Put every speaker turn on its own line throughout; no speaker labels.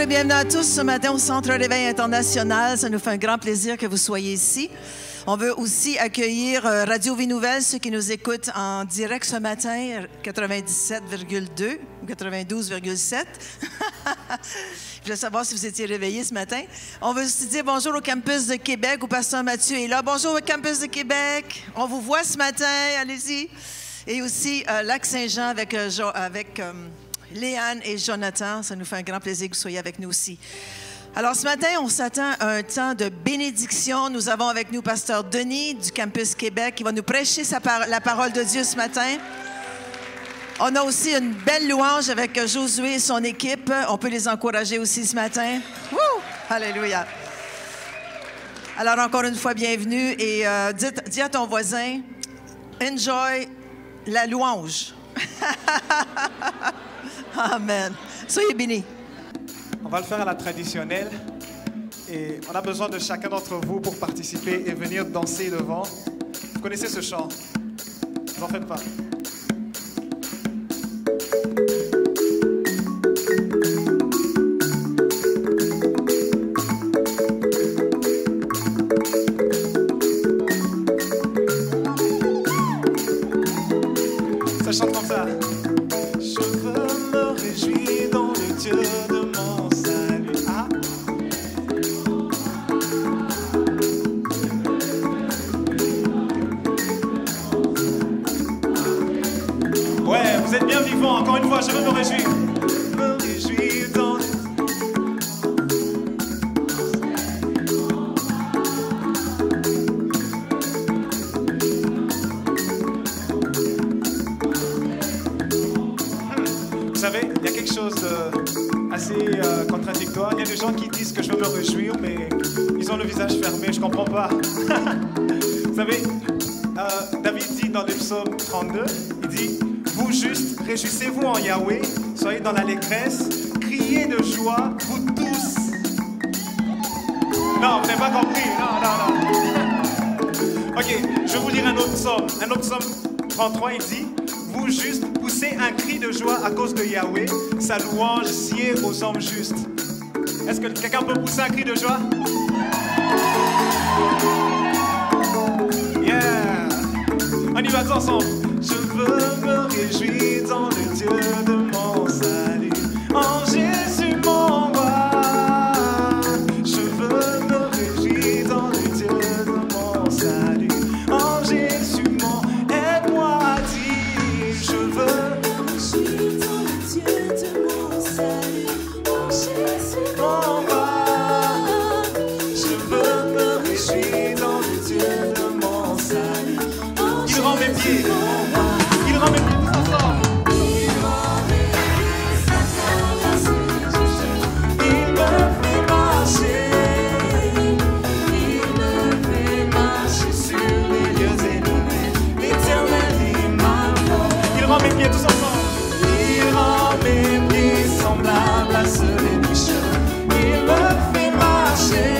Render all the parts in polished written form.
et bienvenue à tous ce matin au Centre Réveil International. Ça nous fait un grand plaisir que vous soyez ici. On veut aussi accueillir Radio Vie Nouvelle, ceux qui nous écoutent en direct ce matin, 97,2 ou 92,7. Je voulais savoir si vous étiez réveillés ce matin. On veut aussi dire bonjour au campus de Québec, où Pasteur Mathieu est là. Bonjour au campus de Québec. On vous voit ce matin, allez-y. Et aussi Lac-Saint-Jean avec Léane et Jonathan. Ça nous fait un grand plaisir que vous soyez avec nous aussi. Alors, ce matin, on s'attend à un temps de bénédiction. Nous avons avec nous Pasteur Denis du Campus Québec qui va nous prêcher la parole de Dieu ce matin. On a aussi une belle louange avec Josué et son équipe. On peut les encourager aussi ce matin. Wouh! Alléluia! Alors, encore une fois, bienvenue. Et dis à ton voisin, enjoy la louange. Amen. Soyez bénis.
On va le faire à la traditionnelle et on a besoin de chacun d'entre vous pour participer et venir danser devant. Vous connaissez ce chant? Ne vous en faites pas. Ça chante comme ça. Je veux me réjouir dans le Dieu de mon salut. Ah. Ouais, vous êtes bien vivants. Encore une fois, je veux me réjouir. Me réjouir dans le... Vous savez, il y a quelque chose d'assez contradictoire. Il y a des gens qui disent que je veux me réjouir, mais ils ont le visage fermé, je comprends pas. Vous savez, David dit dans le psaume 32, il dit « Vous justes, réjouissez-vous en Yahweh, soyez dans l'allégresse, criez de joie, vous tous. » Non, vous n'avez pas compris, non. Ok, je vais vous lire un autre psaume 33, il dit « Vous justes, poussez un cri de joie à cause de Yahweh, sa louange sied aux hommes justes. » Est-ce que quelqu'un peut pousser un cri de joie? Yeah! On y va tous ensemble. Je veux me réjouir dans le Dieu de mon salut, en Jésus mon roi. Je veux me réjouir dans le Dieu de mon salut, en Jésus mon... Aide-moi à dire, je veux me réjouir dans le Dieu de mon salut, en Jésus mon roi. Je veux me réjouir dans le Dieu de mon salut. Il rend mes pieds. Il rend mes pieds tous ensemble. Il rend mes pieds il me fait marcher. Il me fait marcher sur les lieux élevés. L'Éternel est ma force. Il rend mes pieds tous ensemble. Il rend mes pieds semblables à ceux des pécheurs. Il me fait marcher.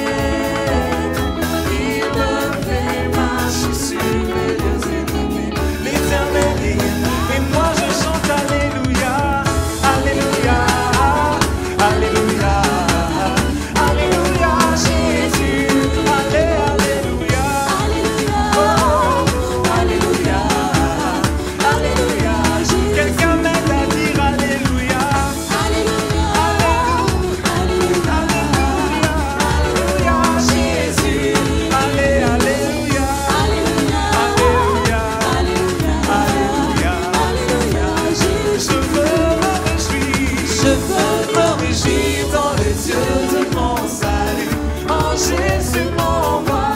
Il me fait marcher sur les lieux élevés. L'Éternel est, et moi je chante Alléluia, Alléluia, Alléluia, Alléluia, Jésus, Alléluia, oh, Alléluia, Alléluia, Jésus. Quelqu'un m'aide à dire Alléluia, Alléluia, Alléluia, Alléluia, Jésus, Alléluia, Alléluia, Alléluia, Alléluia, Alléluia, je veux me réjouir dans le Dieu de mon salut, en Jésus mon roi.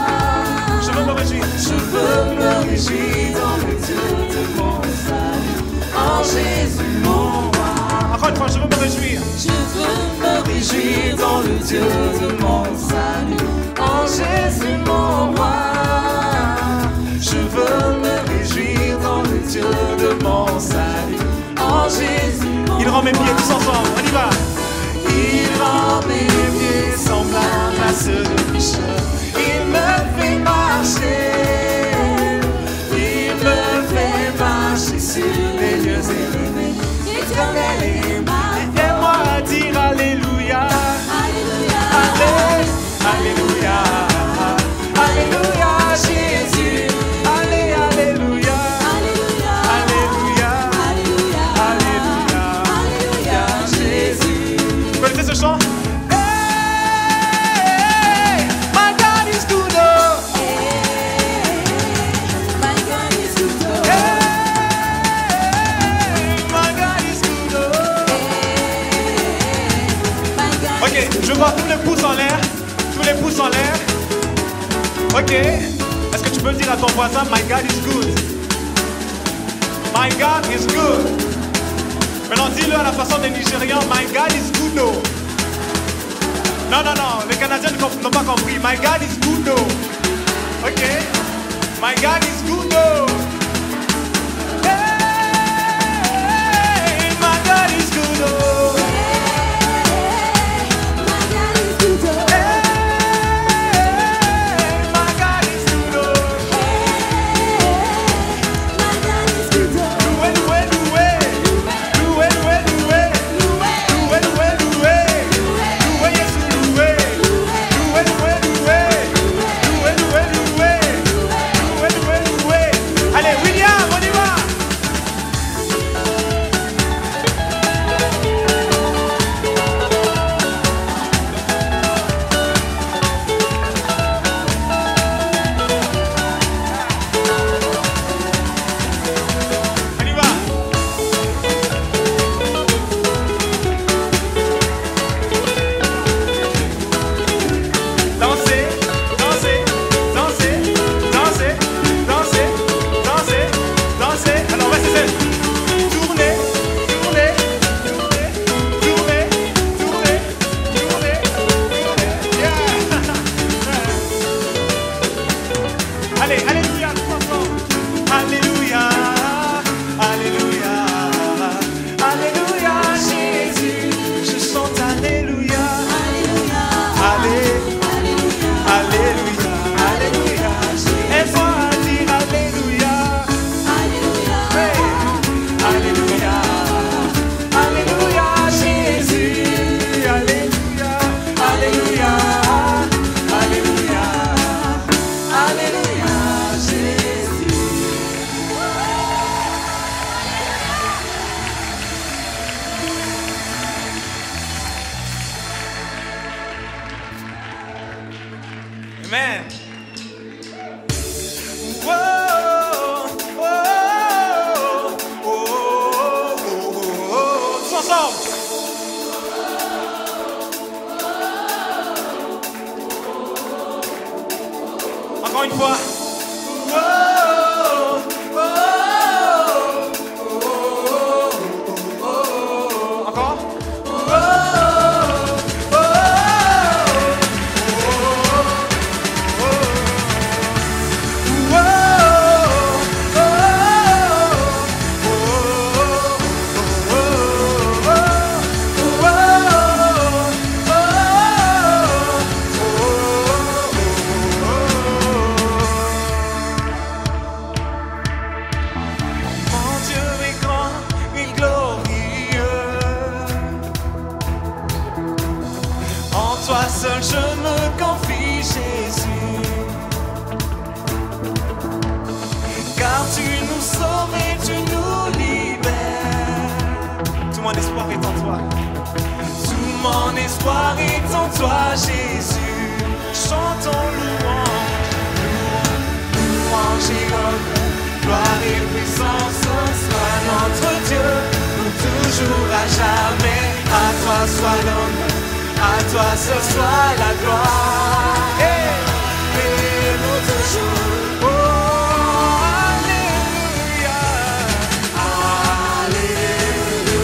Je veux me réjouir dans le Dieu de mon salut, en Jésus mon roi. Encore une fois, je veux me réjouir. Je veux me réjouir dans le Dieu de mon salut, en Jésus mon roi. Je veux me réjouir dans le Dieu de mon salut, en Jésus mon roi. Il rend mes pieds tous ensemble, on y va. Il rend mes pieds semblables à ceux de pécheurs. Il me fait marcher. Il me fait marcher sur les lieux élevés. L'Éternel est ma force. Aide-moi à dire Alléluia. Je vois tous les pouces en l'air. Tous les pouces en l'air. Ok. Est-ce que tu peux dire à ton voisin, My God is good. My God is good. Maintenant, dis-le à la façon des Nigérians, My God is good, no. Non, non, non, les Canadiens n'ont pas compris. My God is good, no. Ok. My God is good, no. Hey, my God is good, no. Amen. Whoa, oh, oh, oh, tous ensemble. Encore une fois. Encore. Toi seul je me confie, Jésus, car tu nous sauves et tu nous libères. Tout mon espoir est en toi. Tout mon espoir est en toi, Jésus. Chantons louange, louange et honneur, gloire et puissance soit notre Dieu, pour toujours à jamais. À toi soit l'honneur, à toi seul soit la gloire, et nous toujours. Oh, Alléluia,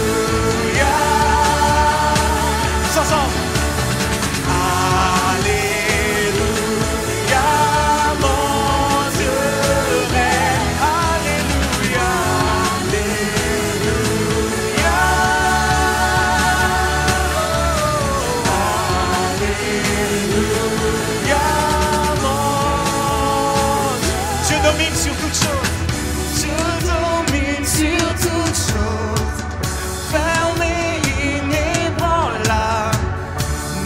Alléluia. Tous ensemble. Alléluia, mon Dieu règne. Alléluia, Alléluia. Dieu domine sur toute chose. Dieu domine sur toute chose. Fermé, inébranlable.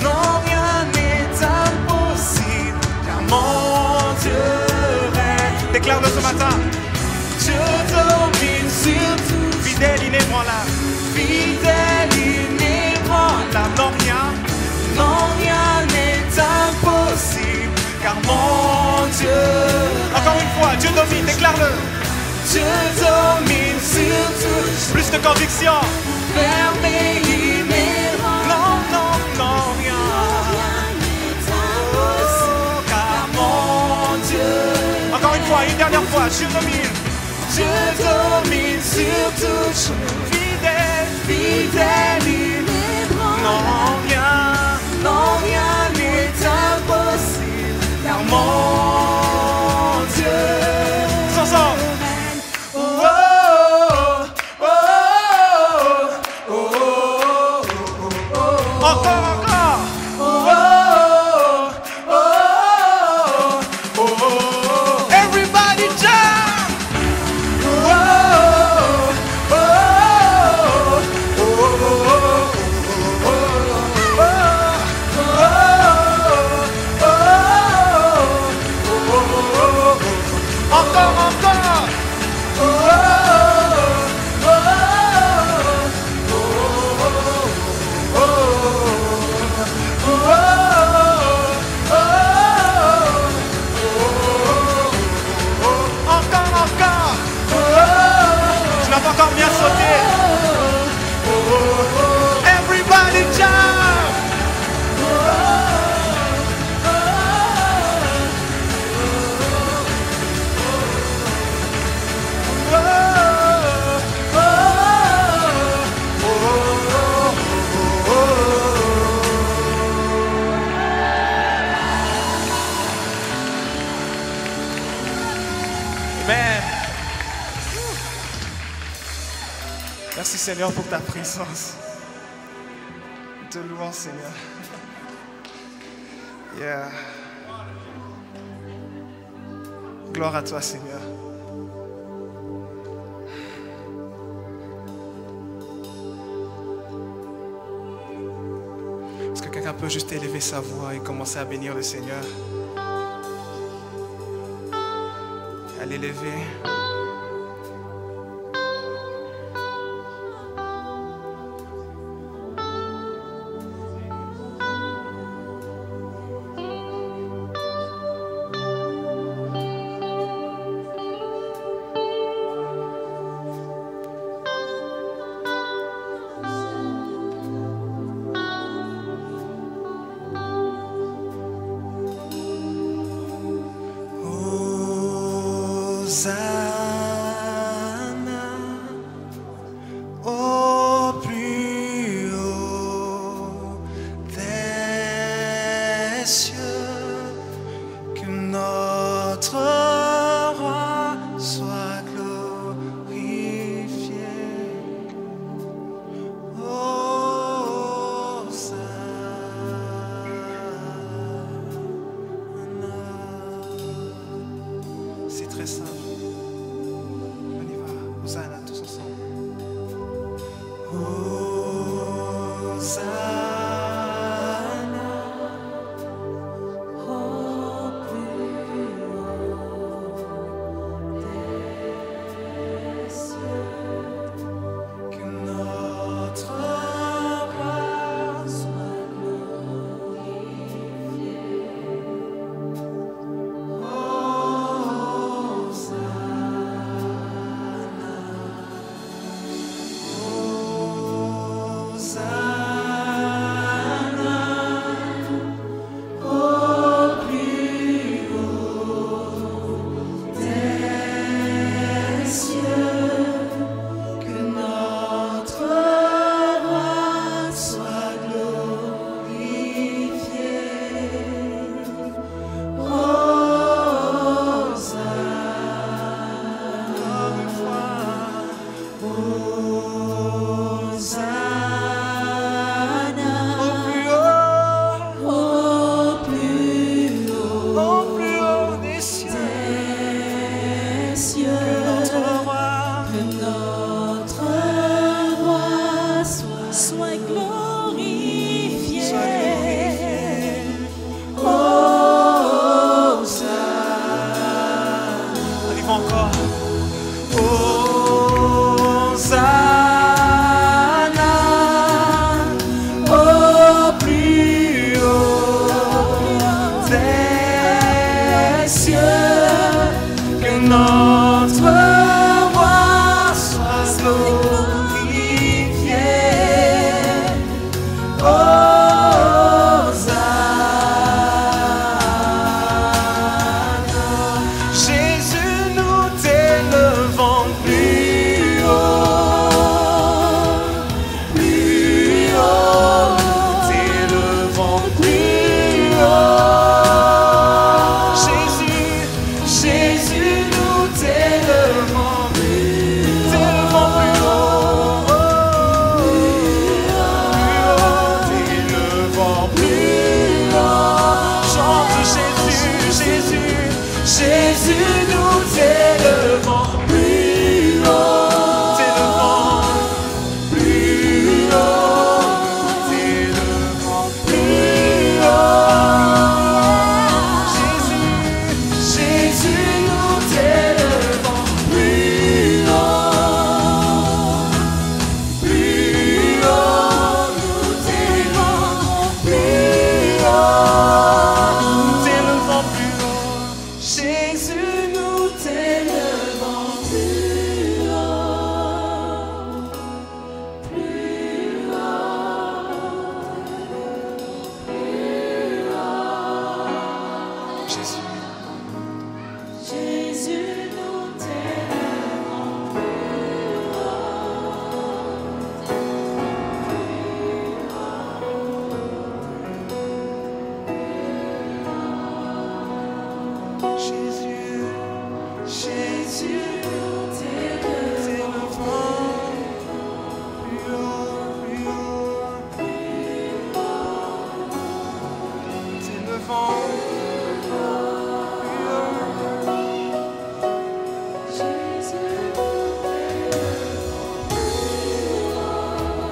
Non, rien n'est impossible. Car mon Dieu règne. Déclare-le ce matin. Dieu domine sur tout. Fidèle, inébranlable. Fidèle, inébranlable. Non, rien n'est impossible. Car mon Dieu. Encore une fois, Dieu domine, déclare-le. Dieu domine sur tout. Plus de conviction. Fermé, inébranlable. Non, rien. une dernière fois. Dieu domine. Dieu domine sur toute chose. Fidèle, fidèle, non, rien n'est impossible. Car mon Dieu. Ensemble. Merci Seigneur pour ta présence. Nous te louons Seigneur. Yeah. Gloire à toi Seigneur. Est-ce que quelqu'un peut juste élever sa voix et commencer à bénir le Seigneur? À l'élever. t'élevons.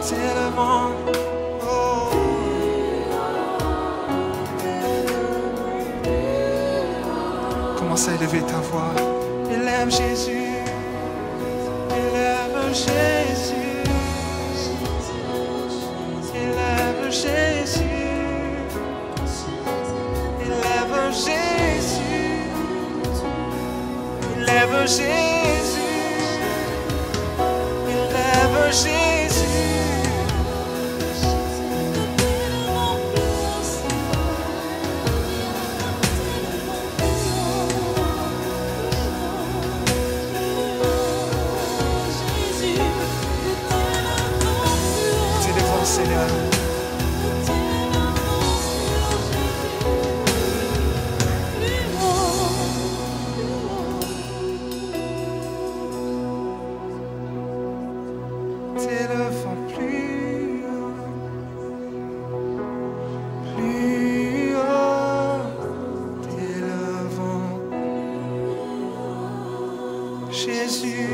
T'élevons. Oh. Commence à élever ta voix. Élève Jésus. Élève Jésus. Élève Jésus. Élève Jésus. Élève Jésus. Élève Jésus. Seigneur. T'élevons plus haut, t'élevons. Jésus,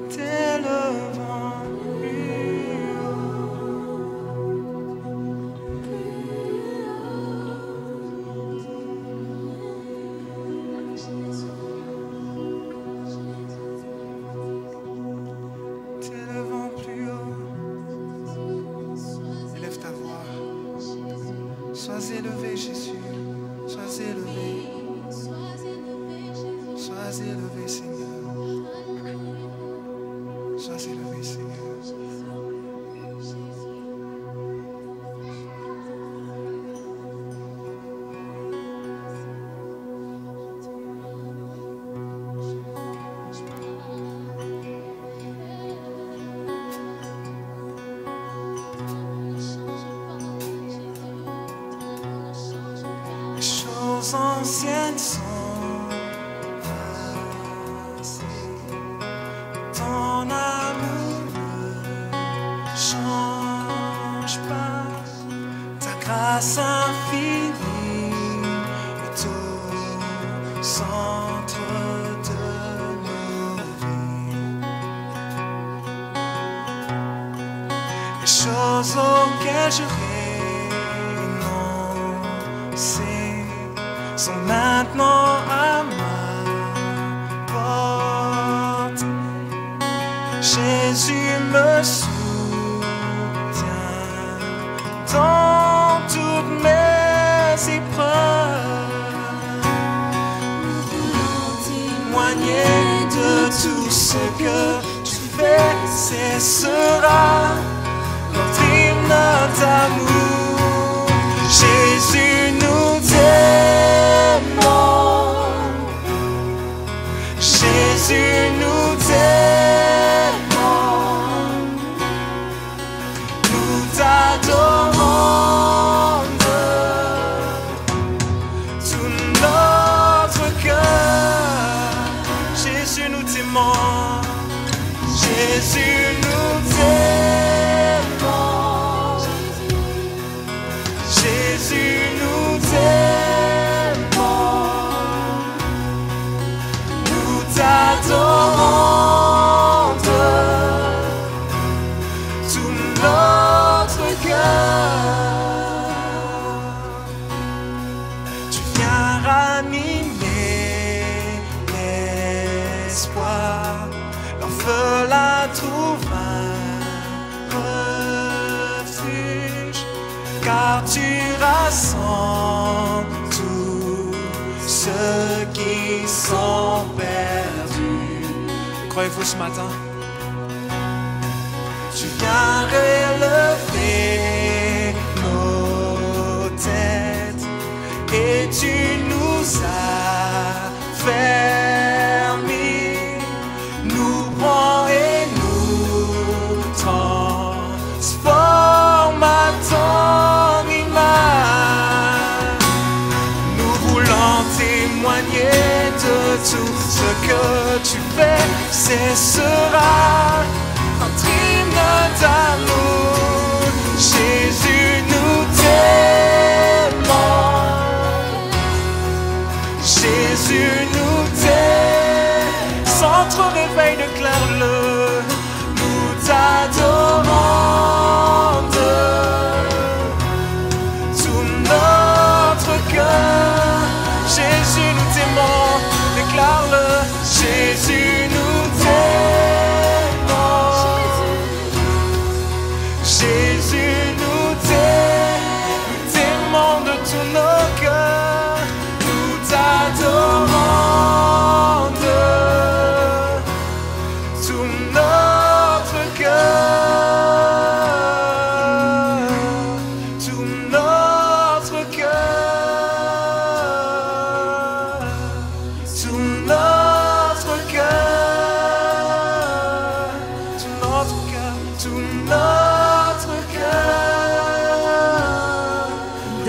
t'élevons. Sois élevé, Jésus. Sois élevé. Sois élevé, Seigneur. Sois élevé, Seigneur. Anciennes sont passées, ton amour ne change pas, ta grâce infinie est au centre de nos vies. Les choses auxquelles je renonçais sont maintenant à ma porte. Jésus me soutient dans toutes mes épreuves. Nous voulons témoigner de tout ce que tu fais, cessera notre hymne d'amour. Jésus nous t'aimons. Jésus nous t'aimons. Nous t'adorons de tout notre cœur. Jésus nous t'aimons. Jésus nous t'aimons. Jésus nous t'aimons. Nous t'adorons de tout notre cœur. Tu viens ranimer l'espoir. L'orphelin trouve un refuge, car tu rassembles tous ceux qui sont perdus. Croyez-vous ce matin? Tu viens relever nos têtes et tu nous as fermés, nous prends et nous transforme à ton image. Nous voulons témoigner de tout ce que tu fais, cessera notre hymne d'amour. Jésus nous t'aime.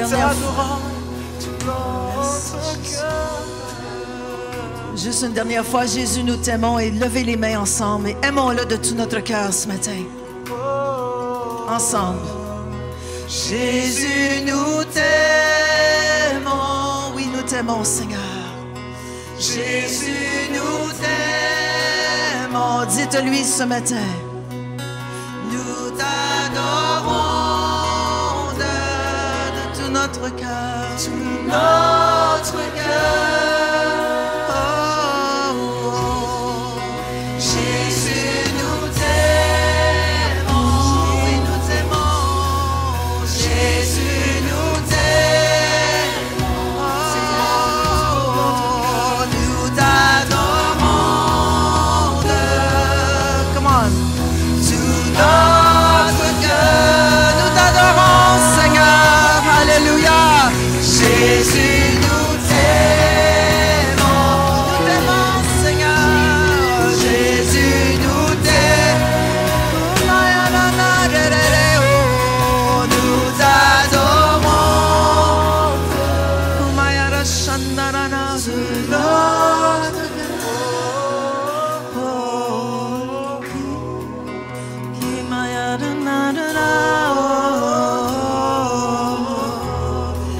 dernière fois.
t'adorons tout notre cœur.
Juste une dernière fois, Jésus, nous t'aimons et levez les mains ensemble et aimons-le de tout notre cœur ce matin. Ensemble. Jésus, nous t'aimons. Oui, nous t'aimons, Seigneur. Jésus, nous t'aimons. Dites-lui ce matin. Nous t'adorons de tout notre cœur. Tout notre cœur.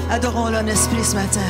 Adorons-le en esprit ce matin.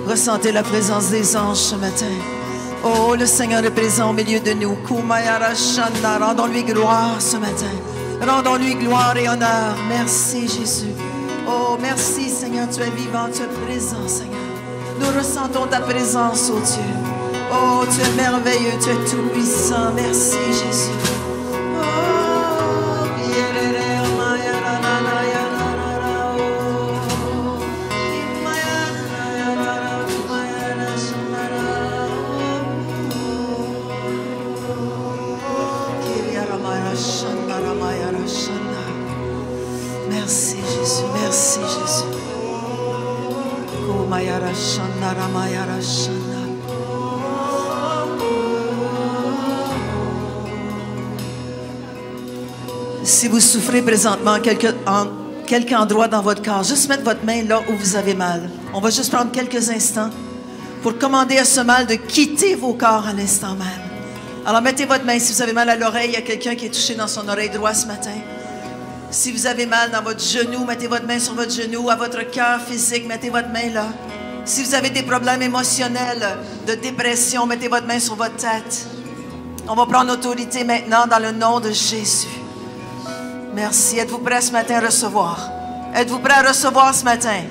Ressentez la présence des anges ce matin. Oh, le Seigneur est présent au milieu de nous. Rendons-lui gloire ce matin. Rendons-lui gloire et honneur. Merci, Jésus. Oh, merci, Seigneur. Tu es vivant, tu es présent, Seigneur. Nous ressentons ta présence, oh Dieu. Oh, tu es merveilleux, tu es tout-puissant. Merci, Jésus. Merci Jésus, merci Jésus. Si vous souffrez présentement en quelque endroit dans votre corps, juste mettre votre main là où vous avez mal. On va juste prendre quelques instants pour commander à ce mal de quitter vos corps à l'instant même. Alors mettez votre main. Si vous avez mal à l'oreille, il y a quelqu'un qui est touché dans son oreille droite ce matin. Si vous avez mal dans votre genou, mettez votre main sur votre genou. À votre cœur physique, mettez votre main là. Si vous avez des problèmes émotionnels, de dépression, mettez votre main sur votre tête. On va prendre autorité maintenant dans le nom de Jésus. Merci. Êtes-vous prêts ce matin à recevoir? Êtes-vous prêts à recevoir ce matin?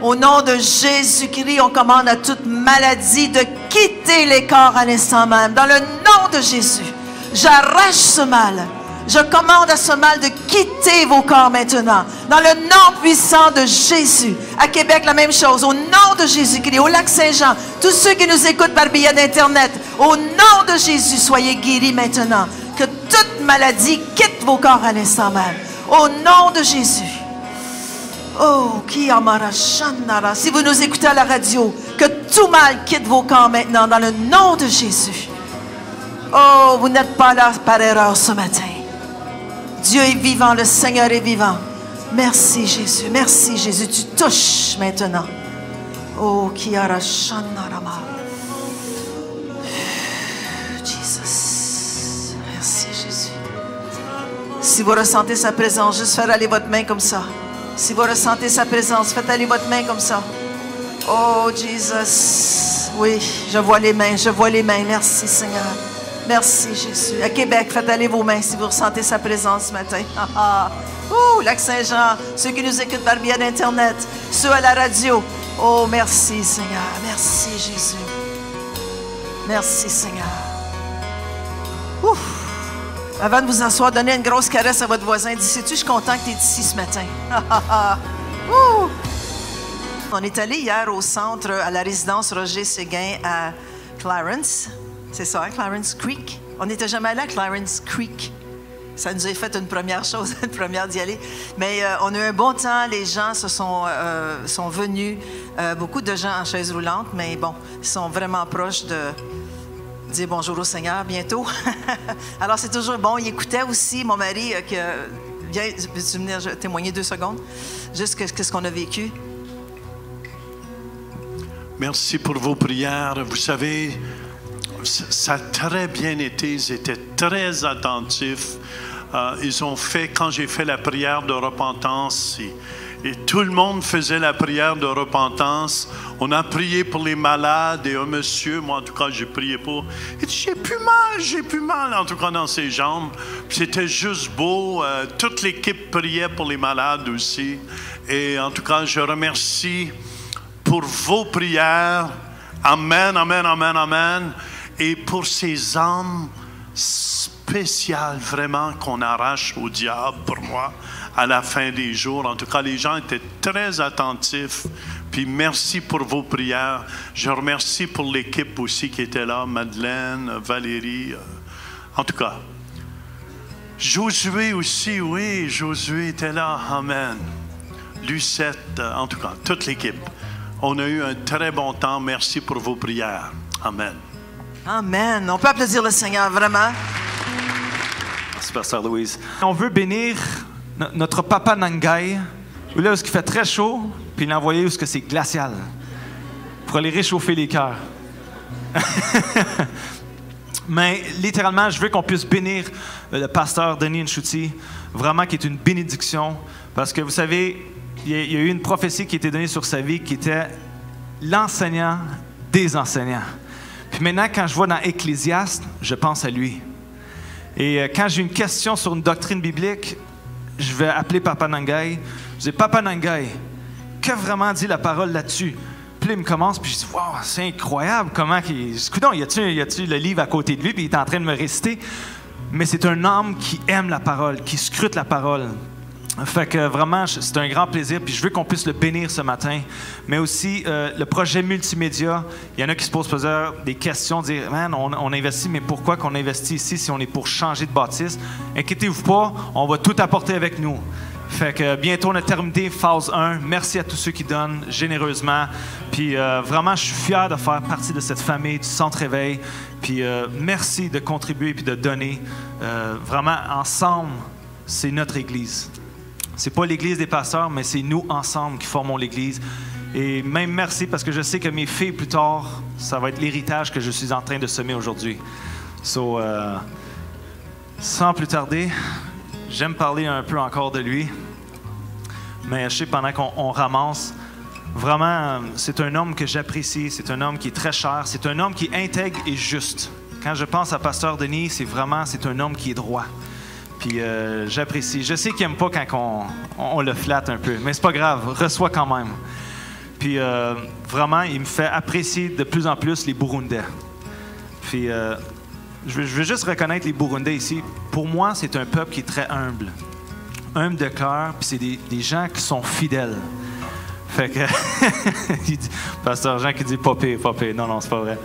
Au nom de Jésus-Christ, on commande à toute maladie de quitter les corps à l'instant même. Dans le nom de Jésus, j'arrache ce mal. Je commande à ce mal de quitter vos corps maintenant. Dans le nom puissant de Jésus. À Québec, la même chose. Au nom de Jésus-Christ. Au Lac-Saint-Jean. Tous ceux qui nous écoutent par billet d'Internet. Au nom de Jésus, soyez guéris maintenant. Que toute maladie quitte vos corps à l'instant même. Au nom de Jésus. Oh, qui amara shanara. Si vous nous écoutez à la radio, que tout mal quitte vos corps maintenant. Dans le nom de Jésus. Oh, vous n'êtes pas là par erreur ce matin. Dieu est vivant, le Seigneur est vivant. Merci Jésus, merci Jésus. Tu touches maintenant. Oh, Kiara Shanarama. Jesus. Merci Jésus. Si vous ressentez sa présence, juste faites aller votre main comme ça. Si vous ressentez sa présence, faites aller votre main comme ça. Oh, Jesus. Oui, je vois les mains, je vois les mains. Merci, Seigneur. Merci, Jésus. À Québec, faites aller vos mains si vous ressentez sa présence ce matin. Ouh, Lac-Saint-Jean, ceux qui nous écoutent par biais d'Internet, ceux à la radio. Oh, merci, Seigneur. Merci, Jésus. Merci, Seigneur. Ouf. Avant de vous asseoir, donnez une grosse caresse à votre voisin. Dites, sais-tu, je suis content que tu es ici ce matin. Ouh. On est allé hier au centre, à la résidence Roger Séguin à Clarence. C'est ça, hein, Clarence Creek. On n'était jamais allé à Clarence Creek. Ça nous a fait une première chose, une première d'y aller. Mais on a eu un bon temps. Les gens sont venus. Beaucoup de gens en chaise roulante, mais bon, ils sont vraiment proches de dire bonjour au Seigneur bientôt. Alors, c'est toujours bon. Il écoutait aussi, mon mari, viens, peux-tu venir témoigner 2 secondes? Juste qu'est-ce qu'on a vécu.
Merci pour vos prières. Vous savez, ça a très bien été. Ils étaient très attentifs. Ils ont fait, quand j'ai fait la prière de repentance, et tout le monde faisait la prière de repentance. On a prié pour les malades et un monsieur, moi en tout cas, j'ai prié pour. Il dit, j'ai plus mal en tout cas dans ses jambes. C'était juste beau. Toute l'équipe priait pour les malades aussi. Et en tout cas, je remercie pour vos prières. Amen, amen, amen, amen. Et pour ces âmes spéciales vraiment qu'on arrache au diable pour moi à la fin des jours. En tout cas, les gens étaient très attentifs. Puis merci pour vos prières. Je remercie pour l'équipe aussi qui était là, Madeleine, Valérie. En tout cas, Josué aussi, oui, Josué était là. Amen. Lucette, en tout cas, toute l'équipe. On a eu un très bon temps. Merci pour vos prières. Amen.
Amen. On peut applaudir le Seigneur, vraiment.
Merci, Pasteur Louise. On veut bénir notre papa Nangai, là où il fait très chaud, puis l'envoyer où c'est glacial, pour aller réchauffer les cœurs. Mais littéralement, je veux qu'on puisse bénir le pasteur Denis Nchouti, vraiment qui est une bénédiction, parce que vous savez, il y a eu une prophétie qui a été donnée sur sa vie, qui était l'enseignant des enseignants. Puis maintenant, quand je vois dans Ecclésiaste, je pense à lui. Et quand j'ai une question sur une doctrine biblique, je vais appeler Papa Nangai. Je dis, Papa Nangai, que vraiment dit la parole là-dessus? Puis là, il me commence, puis je dis, wow, c'est incroyable comment qu'il... Coudonc, y a-tu le livre à côté de lui, puis il est en train de me réciter? Mais c'est un homme qui aime la parole, qui scrute la parole. Fait que vraiment, c'est un grand plaisir, puis je veux qu'on puisse le bénir ce matin. Mais aussi, le projet multimédia, il y en a qui se posent des questions, dire, man, on investit, mais pourquoi qu'on investit ici si on est pour changer de bâtisse? Inquiétez-vous pas, on va tout apporter avec nous. Fait que bientôt, on a terminé phase 1. Merci à tous ceux qui donnent généreusement. Puis vraiment, je suis fier de faire partie de cette famille du Centre Éveil. Puis merci de contribuer puis de donner. Vraiment, ensemble, c'est notre Église. C'est pas l'Église des pasteurs, mais c'est nous ensemble qui formons l'Église. Et même merci parce que je sais que mes filles, plus tard, ça va être l'héritage que je suis en train de semer aujourd'hui. So, sans plus tarder, j'aime parler un peu encore de lui. Mais je sais, pendant qu'on ramasse, vraiment, c'est un homme que j'apprécie. C'est un homme qui est très cher. C'est un homme qui est intègre et juste. Quand je pense à Pasteur Denis, c'est un homme qui est droit. Puis j'apprécie. Je sais qu'il n'aime pas quand on le flatte un peu, mais c'est pas grave, reçois quand même. Puis vraiment, il me fait apprécier de plus en plus les Burundais. Puis je veux juste reconnaître les Burundais ici. Pour moi, c'est un peuple qui est très humble. Humble de cœur, puis c'est des gens qui sont fidèles. Fait que... Pasteur Jean qui dit « pas pire, pas pire ». Non, c'est pas vrai.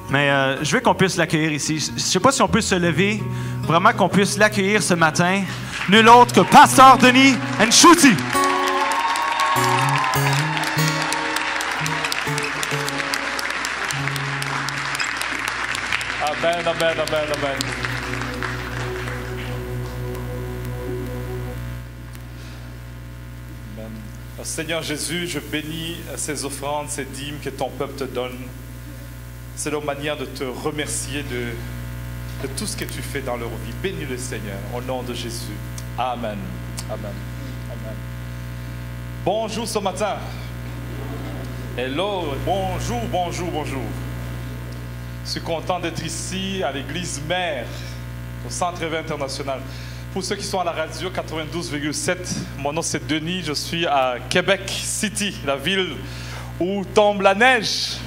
Mais je veux qu'on puisse l'accueillir ici. Je ne sais pas si on peut se lever, vraiment qu'on puisse l'accueillir ce matin. Nul autre que Pasteur Denis Nchouti.
Amen, amen, amen, amen. Amen. Seigneur Jésus, je bénis ces offrandes, ces dîmes que ton peuple te donne. C'est leur manière de te remercier de tout ce que tu fais dans leur vie. Bénis le Seigneur, au nom de Jésus. Amen. Amen. Amen. Bonjour ce matin. Hello, bonjour, bonjour, bonjour. Je suis content d'être ici à l'église mère, au Centre Réveil International. Pour ceux qui sont à la radio 92,7, mon nom c'est Denis, je suis à Québec City, la ville où tombe la neige.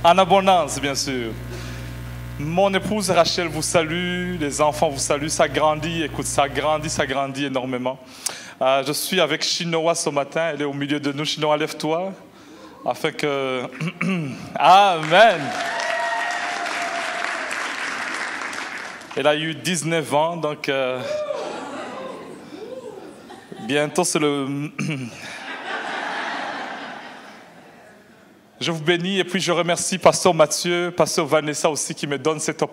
En abondance, bien sûr. Mon épouse Rachel vous salue, les enfants vous saluent, ça grandit, écoute, ça grandit énormément. Je suis avec Chinoa ce matin, elle est au milieu de nous. Chinoa, lève-toi, afin que... Amen! Elle a eu 19 ans, donc... bientôt c'est le... Je vous bénis et puis je remercie Pasteur Mathieu, Pasteur Vanessa aussi qui me donne cette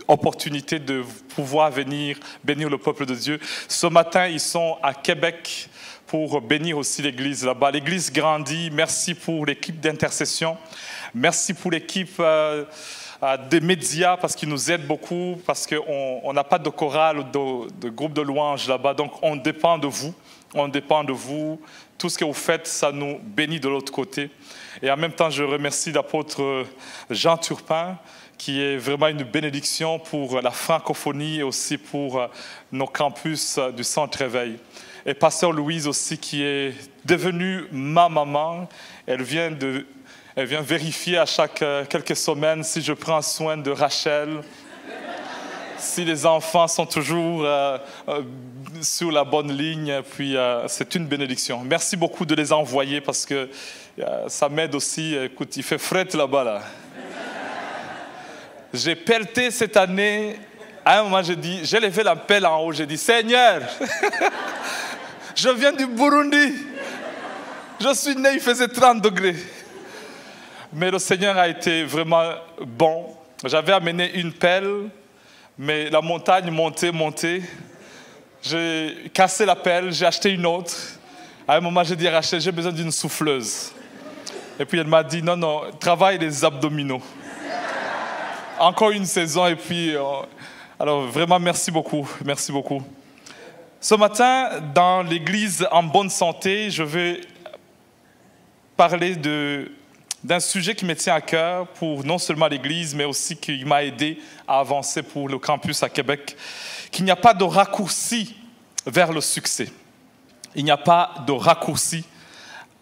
opportunité de pouvoir venir bénir le peuple de Dieu. Ce matin, ils sont à Québec pour bénir aussi l'église là-bas. L'église grandit. Merci pour l'équipe d'intercession. Merci pour l'équipe des médias parce qu'ils nous aident beaucoup, parce qu'on n'a pas de chorale ou de groupe de louanges là-bas. Donc, on dépend de vous. On dépend de vous. Tout ce que vous faites, ça nous bénit de l'autre côté. Et en même temps, je remercie l'apôtre Jean Turpin, qui est vraiment une bénédiction pour la francophonie et aussi pour nos campus du Centre Réveil. Et Pasteur Louise aussi, qui est devenue ma maman. Elle vient vérifier à chaque quelques semaines si je prends soin de Rachel, si les enfants sont toujours sur la bonne ligne. Puis c'est une bénédiction. Merci beaucoup de les envoyer parce que ça m'aide aussi. Écoute, il fait fret là-bas, là. J'ai pelleté cette année. À un moment, j'ai levé la pelle en haut. J'ai dit, Seigneur, je viens du Burundi. Je suis né, il faisait 30 degrés. Mais le Seigneur a été vraiment bon. J'avais amené une pelle, mais la montagne montait. J'ai cassé la pelle, j'ai acheté une autre. À un moment, j'ai dit à Rachel, j'ai besoin d'une souffleuse. Et puis elle m'a dit, non, travaille les abdominaux. Encore une saison et puis... alors vraiment, merci beaucoup. Ce matin, dans l'église en bonne santé, je vais parler d'un sujet qui me tient à cœur pour non seulement l'église, mais aussi qui m'a aidé à avancer pour le campus à Québec. Qu'il n'y a pas de raccourci vers le succès. Il n'y a pas de raccourci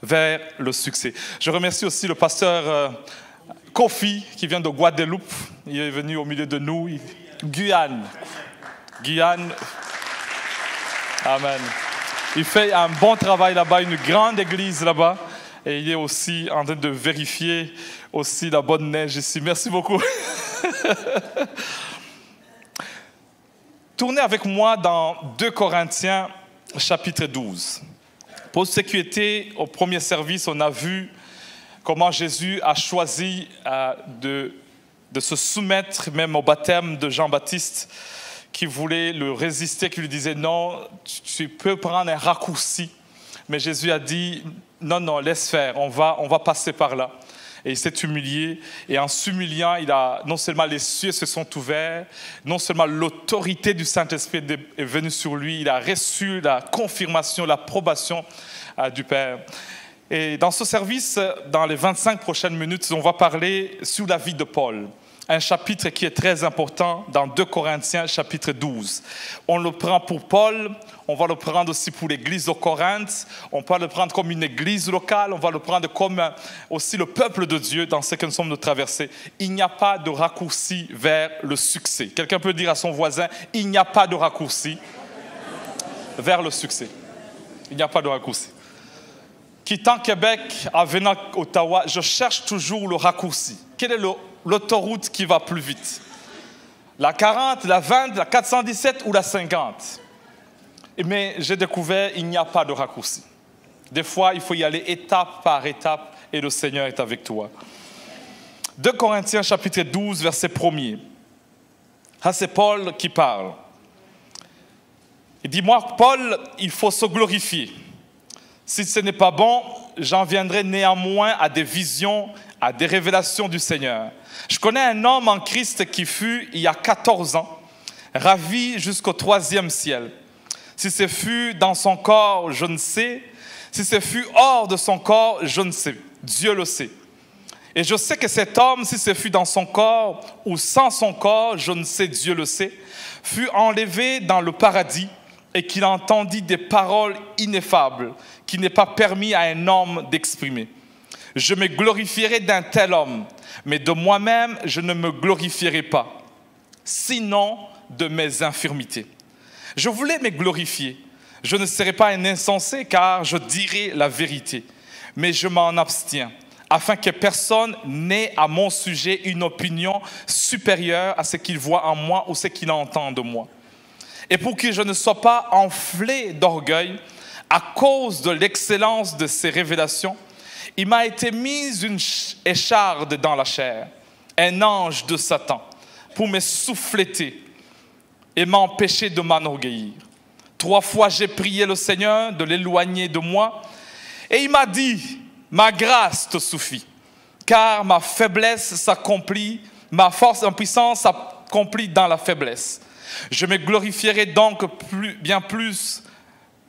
vers le succès. Je remercie aussi le pasteur Kofi, qui vient de Guadeloupe. Il est venu au milieu de nous. Guyane. Amen. Il fait un bon travail là-bas, une grande église là-bas. Et il est aussi en train de vérifier aussi la bonne neige ici. Merci beaucoup. Tournez avec moi dans 2 Corinthiens, chapitre 12. Pour ceux qui étaient au premier service, on a vu comment Jésus a choisi de se soumettre même au baptême de Jean-Baptiste, qui voulait le résister, qui lui disait non, tu peux prendre un raccourci. Mais Jésus a dit non, laisse faire, on va passer par là. Et il s'est humilié, et en s'humiliant, non seulement les cieux se sont ouverts, non seulement l'autorité du Saint-Esprit est venue sur lui, il a reçu la confirmation, l'approbation du Père. Et dans ce service, dans les 25 prochaines minutes, on va parler sur la vie de Paul. Un chapitre qui est très important dans 2 Corinthiens, chapitre 12. On le prend pour Paul, on va le prendre aussi pour l'église de Corinthe, on peut le prendre comme une église locale, on va le prendre comme aussi le peuple de Dieu dans ce que nous sommes de traverser. Il n'y a pas de raccourci vers le succès. Quelqu'un peut dire à son voisin, il n'y a pas de raccourci vers le succès. Il n'y a pas de raccourci. Quittant Québec, en venant à Ottawa, je cherche toujours le raccourci. Quelle est l'autoroute qui va plus vite? La 40, la 20, la 417 ou la 50? Mais j'ai découvert qu'il n'y a pas de raccourci. Des fois, il faut y aller étape par étape et le Seigneur est avec toi. 2 Corinthiens chapitre 12, verset 1er. Ah, c'est Paul qui parle. Il dit, moi, Paul, il faut se glorifier. Si ce n'est pas bon, j'en viendrai néanmoins à des visions, à des révélations du Seigneur. Je connais un homme en Christ qui fut, il y a 14 ans, ravi jusqu'au 3e ciel. Si ce fut dans son corps, je ne sais. Si ce fut hors de son corps, je ne sais. Dieu le sait. Et je sais que cet homme, si ce fut dans son corps ou sans son corps, je ne sais, Dieu le sait, fut enlevé dans le paradis et qu'il entendit des paroles ineffables qu'il n'est pas permis à un homme d'exprimer. Je me glorifierai d'un tel homme, mais de moi-même, je ne me glorifierai pas, sinon de mes infirmités. Je voulais me glorifier. Je ne serai pas un insensé, car je dirai la vérité, mais je m'en abstiens, afin que personne n'ait à mon sujet une opinion supérieure à ce qu'il voit en moi ou ce qu'il entend de moi. Et pour que je ne sois pas enflé d'orgueil à cause de l'excellence de ces révélations, il m'a été mise une écharde dans la chair, un ange de Satan, pour me souffléter et m'empêcher de m'enorgueillir. 3 fois j'ai prié le Seigneur de l'éloigner de moi, et il m'a dit, ma grâce te suffit, car ma faiblesse s'accomplit, ma force en puissance s'accomplit dans la faiblesse. Je me glorifierai donc bien plus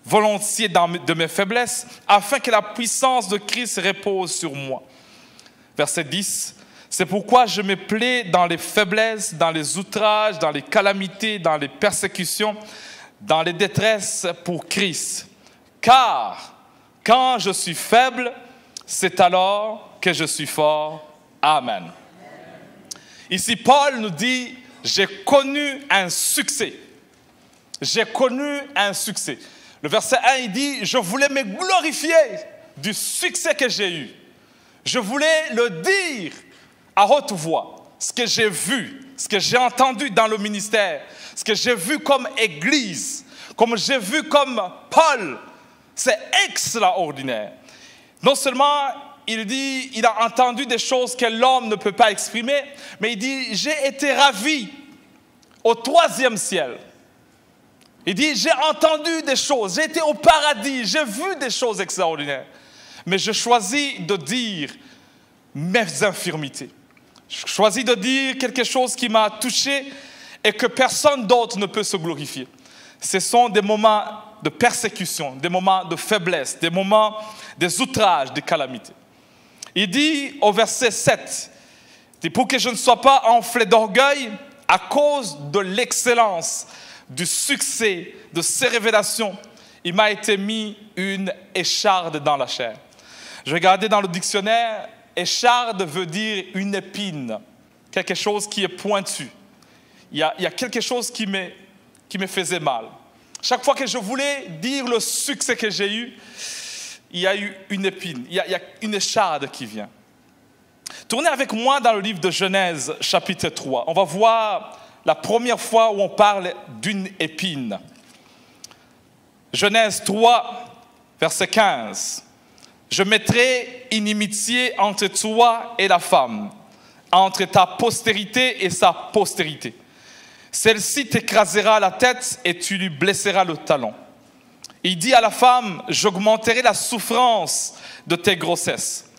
volontiers de mes faiblesses, afin que la puissance de Christ repose sur moi. Verset 10, c'est pourquoi je me plais dans les faiblesses, dans les outrages, dans les calamités, dans les persécutions, dans les détresses pour Christ. Car quand je suis faible, c'est alors que je suis fort. Amen. Ici, Paul nous dit, j'ai connu un succès. J'ai connu un succès. Le verset 1, il dit, je voulais me glorifier du succès que j'ai eu. Je voulais le dire à haute voix, ce que j'ai vu, ce que j'ai entendu dans le ministère, ce que j'ai vu comme Église, comme j'ai vu comme Paul. C'est extraordinaire. Non seulement il dit, il a entendu des choses que l'homme ne peut pas exprimer, mais il dit, j'ai été ravi au 3e ciel. Il dit, j'ai entendu des choses, j'ai été au paradis, j'ai vu des choses extraordinaires. Mais je choisis de dire mes infirmités. Je choisis de dire quelque chose qui m'a touché et que personne d'autre ne peut se glorifier. Ce sont des moments de persécution, des moments de faiblesse, des moments des outrages, des calamités. Il dit au verset 7, pour que je ne sois pas enflé d'orgueil à cause de l'excellence, du succès, de ces révélations, il m'a été mis une écharde dans la chair. Je regardais dans le dictionnaire, écharde veut dire une épine, quelque chose qui est pointu. Il y a quelque chose qui me faisait mal. Chaque fois que je voulais dire le succès que j'ai eu, il y a eu une épine, il y a une écharde qui vient. Tournez avec moi dans le livre de Genèse, chapitre 3. On va voir la première fois où on parle d'une épine. Genèse 3, verset 15. Je mettrai inimitié entre toi et la femme, entre ta postérité et sa postérité. Celle-ci t'écrasera la tête et tu lui blesseras le talon. Il dit à la femme, j'augmenterai la souffrance de tes grossesses.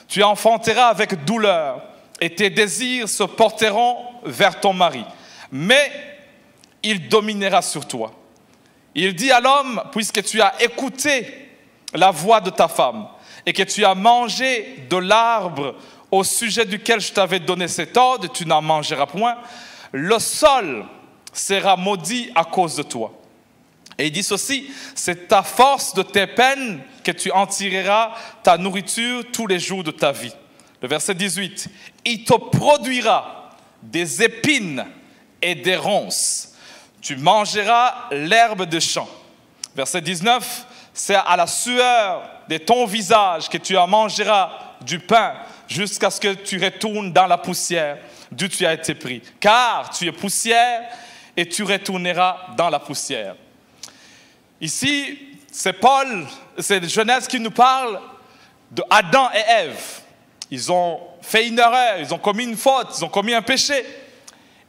Tu enfanteras avec douleur et tes désirs se porteront vers ton mari. Mais il dominera sur toi. Il dit à l'homme, puisque tu as écouté la voix de ta femme et que tu as mangé de l'arbre au sujet duquel je t'avais donné cet ordre, tu n'en mangeras point, le sol sera maudit à cause de toi. Et il dit ceci, c'est ta force de tes peines que tu en tireras ta nourriture tous les jours de ta vie. Le verset 18, il te produira des épines et des ronces. Tu mangeras l'herbe des champs. Verset 19, c'est à la sueur de ton visage que tu en mangeras du pain jusqu'à ce que tu retournes dans la poussière d'où tu as été pris. Car tu es poussière et tu retourneras dans la poussière. Ici, c'est Paul, c'est Genèse qui nous parle de Adam et Ève. Ils ont fait une erreur, ils ont commis une faute, ils ont commis un péché.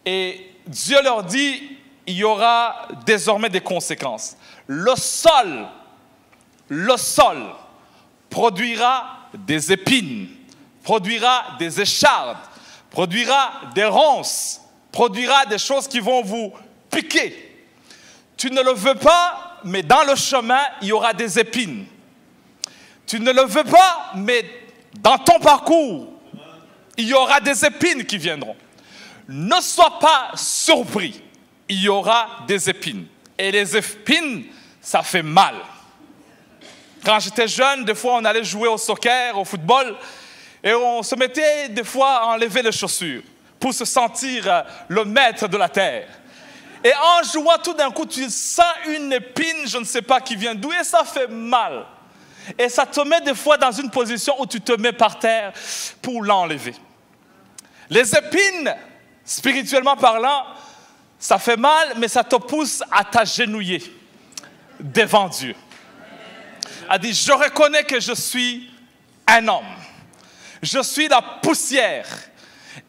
Et Dieu leur dit, il y aura désormais des conséquences. Le sol produira des épines, produira des échardes, produira des ronces, produira des choses qui vont vous piquer. Tu ne le veux pas, mais dans le chemin, il y aura des épines. Tu ne le veux pas, mais dans ton parcours, il y aura des épines qui viendront. Ne sois pas surpris. Il y aura des épines. Et les épines, ça fait mal. Quand j'étais jeune, des fois, on allait jouer au soccer, au football, et on se mettait des fois à enlever les chaussures pour se sentir le maître de la terre. Et en jouant, tout d'un coup, tu sens une épine, je ne sais pas qui vient d'où, et ça fait mal. Et ça te met des fois dans une position où tu te mets par terre pour l'enlever. Les épines, spirituellement parlant, ça fait mal, mais ça te pousse à t'agenouiller devant Dieu. A dit, je reconnais que je suis un homme. Je suis la poussière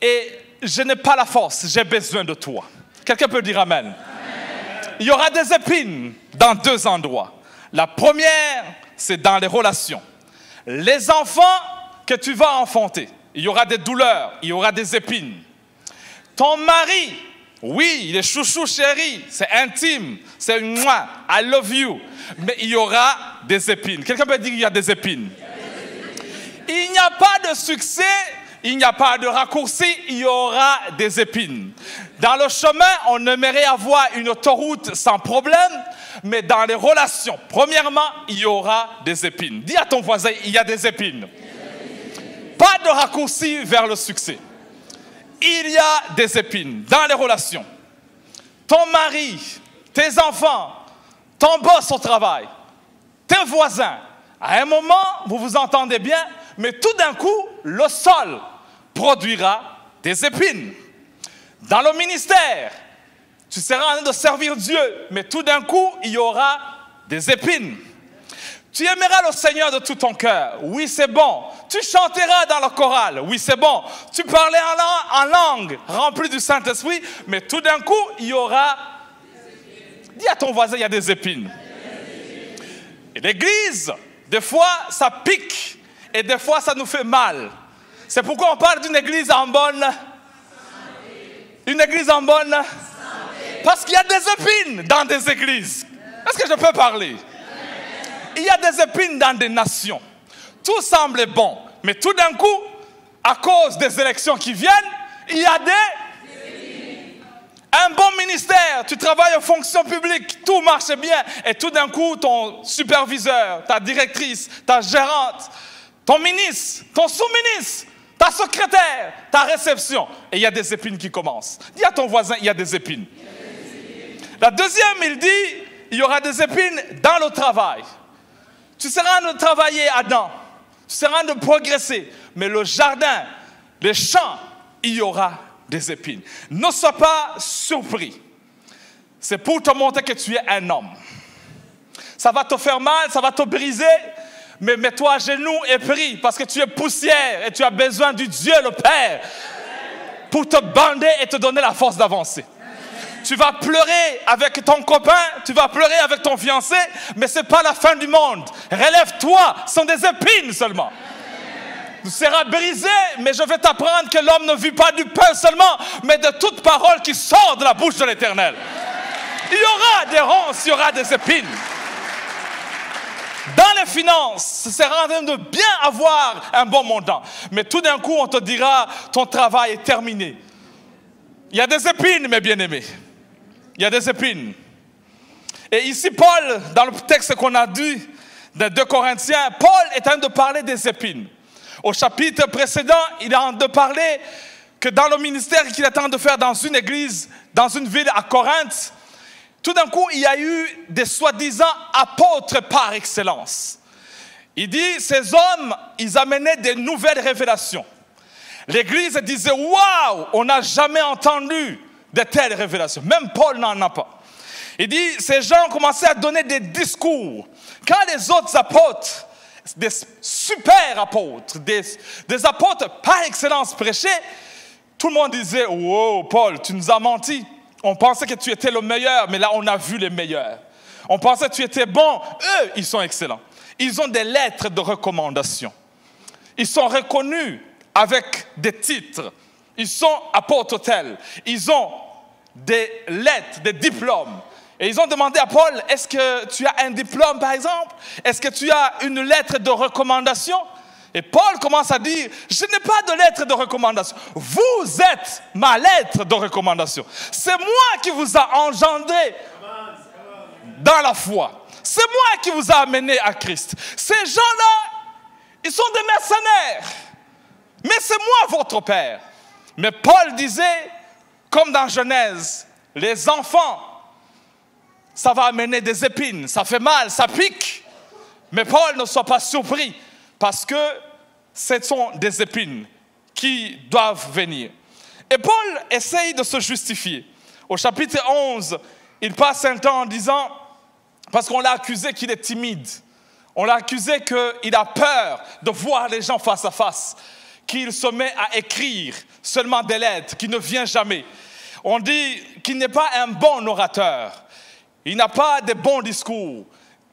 et je n'ai pas la force, j'ai besoin de toi. Quelqu'un peut dire amen. Amen. Il y aura des épines dans deux endroits. La première, c'est dans les relations. Les enfants que tu vas enfanter, il y aura des douleurs, il y aura des épines. Ton mari, oui, il est chouchou chéri, c'est intime, c'est moi, I love you. Mais il y aura des épines. Quelqu'un peut dire qu'il y a des épines. Il n'y a pas de succès, il n'y a pas de raccourci, il y aura des épines. Dans le chemin, on aimerait avoir une autoroute sans problème, mais dans les relations, premièrement, il y aura des épines. Dis à ton voisin, il y a des épines. Pas de raccourci vers le succès. Il y a des épines dans les relations. Ton mari, tes enfants, ton boss au travail, tes voisins, à un moment, vous vous entendez bien, mais tout d'un coup, le sol produira des épines. Dans le ministère, tu seras en train de servir Dieu, mais tout d'un coup, il y aura des épines. Tu aimeras le Seigneur de tout ton cœur. Oui, c'est bon. Tu chanteras dans le choral. Oui, c'est bon. Tu parlais en langue remplie du Saint-Esprit, mais tout d'un coup, il y aura... Dis à ton voisin, il y a des épines. Et l'église, des fois, ça pique. Et des fois, ça nous fait mal. C'est pourquoi on parle d'une église en bonne... Une église en bonne... Parce qu'il y a des épines dans des églises. Est-ce que je peux parler? Il y a des épines dans des nations. Tout semble bon. Mais tout d'un coup, à cause des élections qui viennent, il y a des... Un bon ministère, tu travailles en fonction publique, tout marche bien. Et tout d'un coup, ton superviseur, ta directrice, ta gérante, ton ministre, ton sous-ministre, ta secrétaire, ta réception. Et il y a des épines qui commencent. Dis à ton voisin, il y a des épines. La deuxième, il dit, il y aura des épines dans le travail. Tu seras en train de travailler, Adam. Tu seras en train de progresser. Mais le jardin, les champs, il y aura des épines. Ne sois pas surpris. C'est pour te montrer que tu es un homme. Ça va te faire mal, ça va te briser. Mais mets-toi à genoux et prie. Parce que tu es poussière et tu as besoin du Dieu, le Père, pour te bander et te donner la force d'avancer. Tu vas pleurer avec ton copain, tu vas pleurer avec ton fiancé, mais ce n'est pas la fin du monde. Relève-toi, ce sont des épines seulement. Tu seras brisé, mais je vais t'apprendre que l'homme ne vit pas du pain seulement, mais de toute parole qui sort de la bouche de l'Éternel. Il y aura des ronces, il y aura des épines. Dans les finances, ce sera en train de bien avoir un bon montant. Mais tout d'un coup, on te dira, ton travail est terminé. Il y a des épines, mes bien-aimés. Il y a des épines. Et ici, Paul, dans le texte qu'on a dit, de 2 Corinthiens, Paul est en train de parler des épines. Au chapitre précédent, il est en train de parler que dans le ministère qu'il est en train de faire dans une église, dans une ville à Corinthe, tout d'un coup, il y a eu des soi-disant apôtres par excellence. Il dit, ces hommes, ils amenaient des nouvelles révélations. L'église disait, waouh, on n'a jamais entendu de telles révélations. Même Paul n'en a pas. Il dit, ces gens ont commencé à donner des discours. Quand les autres apôtres, des super apôtres, des apôtres par excellence prêchaient, tout le monde disait, wow, Paul, tu nous as menti. On pensait que tu étais le meilleur, mais là, on a vu les meilleurs. On pensait que tu étais bon. Eux, ils sont excellents. Ils ont des lettres de recommandation. Ils sont reconnus avec des titres. Ils sont apôtres tels. Ils ont des lettres, des diplômes. Et ils ont demandé à Paul, est-ce que tu as un diplôme par exemple? Est-ce que tu as une lettre de recommandation? Et Paul commence à dire, je n'ai pas de lettre de recommandation. Vous êtes ma lettre de recommandation. C'est moi qui vous a engendré dans la foi. C'est moi qui vous a amené à Christ. Ces gens-là, ils sont des mercenaires. Mais c'est moi votre père. Mais Paul disait, comme dans Genèse, les enfants, ça va amener des épines, ça fait mal, ça pique. Mais Paul ne soit pas surpris, parce que ce sont des épines qui doivent venir. Et Paul essaye de se justifier. Au chapitre 11, il passe un temps en disant, parce qu'on l'a accusé qu'il est timide, on l'a accusé qu'il a peur de voir les gens face à face, qu'il se met à écrire seulement des lettres, qu'il ne vient jamais. On dit qu'il n'est pas un bon orateur. Il n'a pas de bons discours.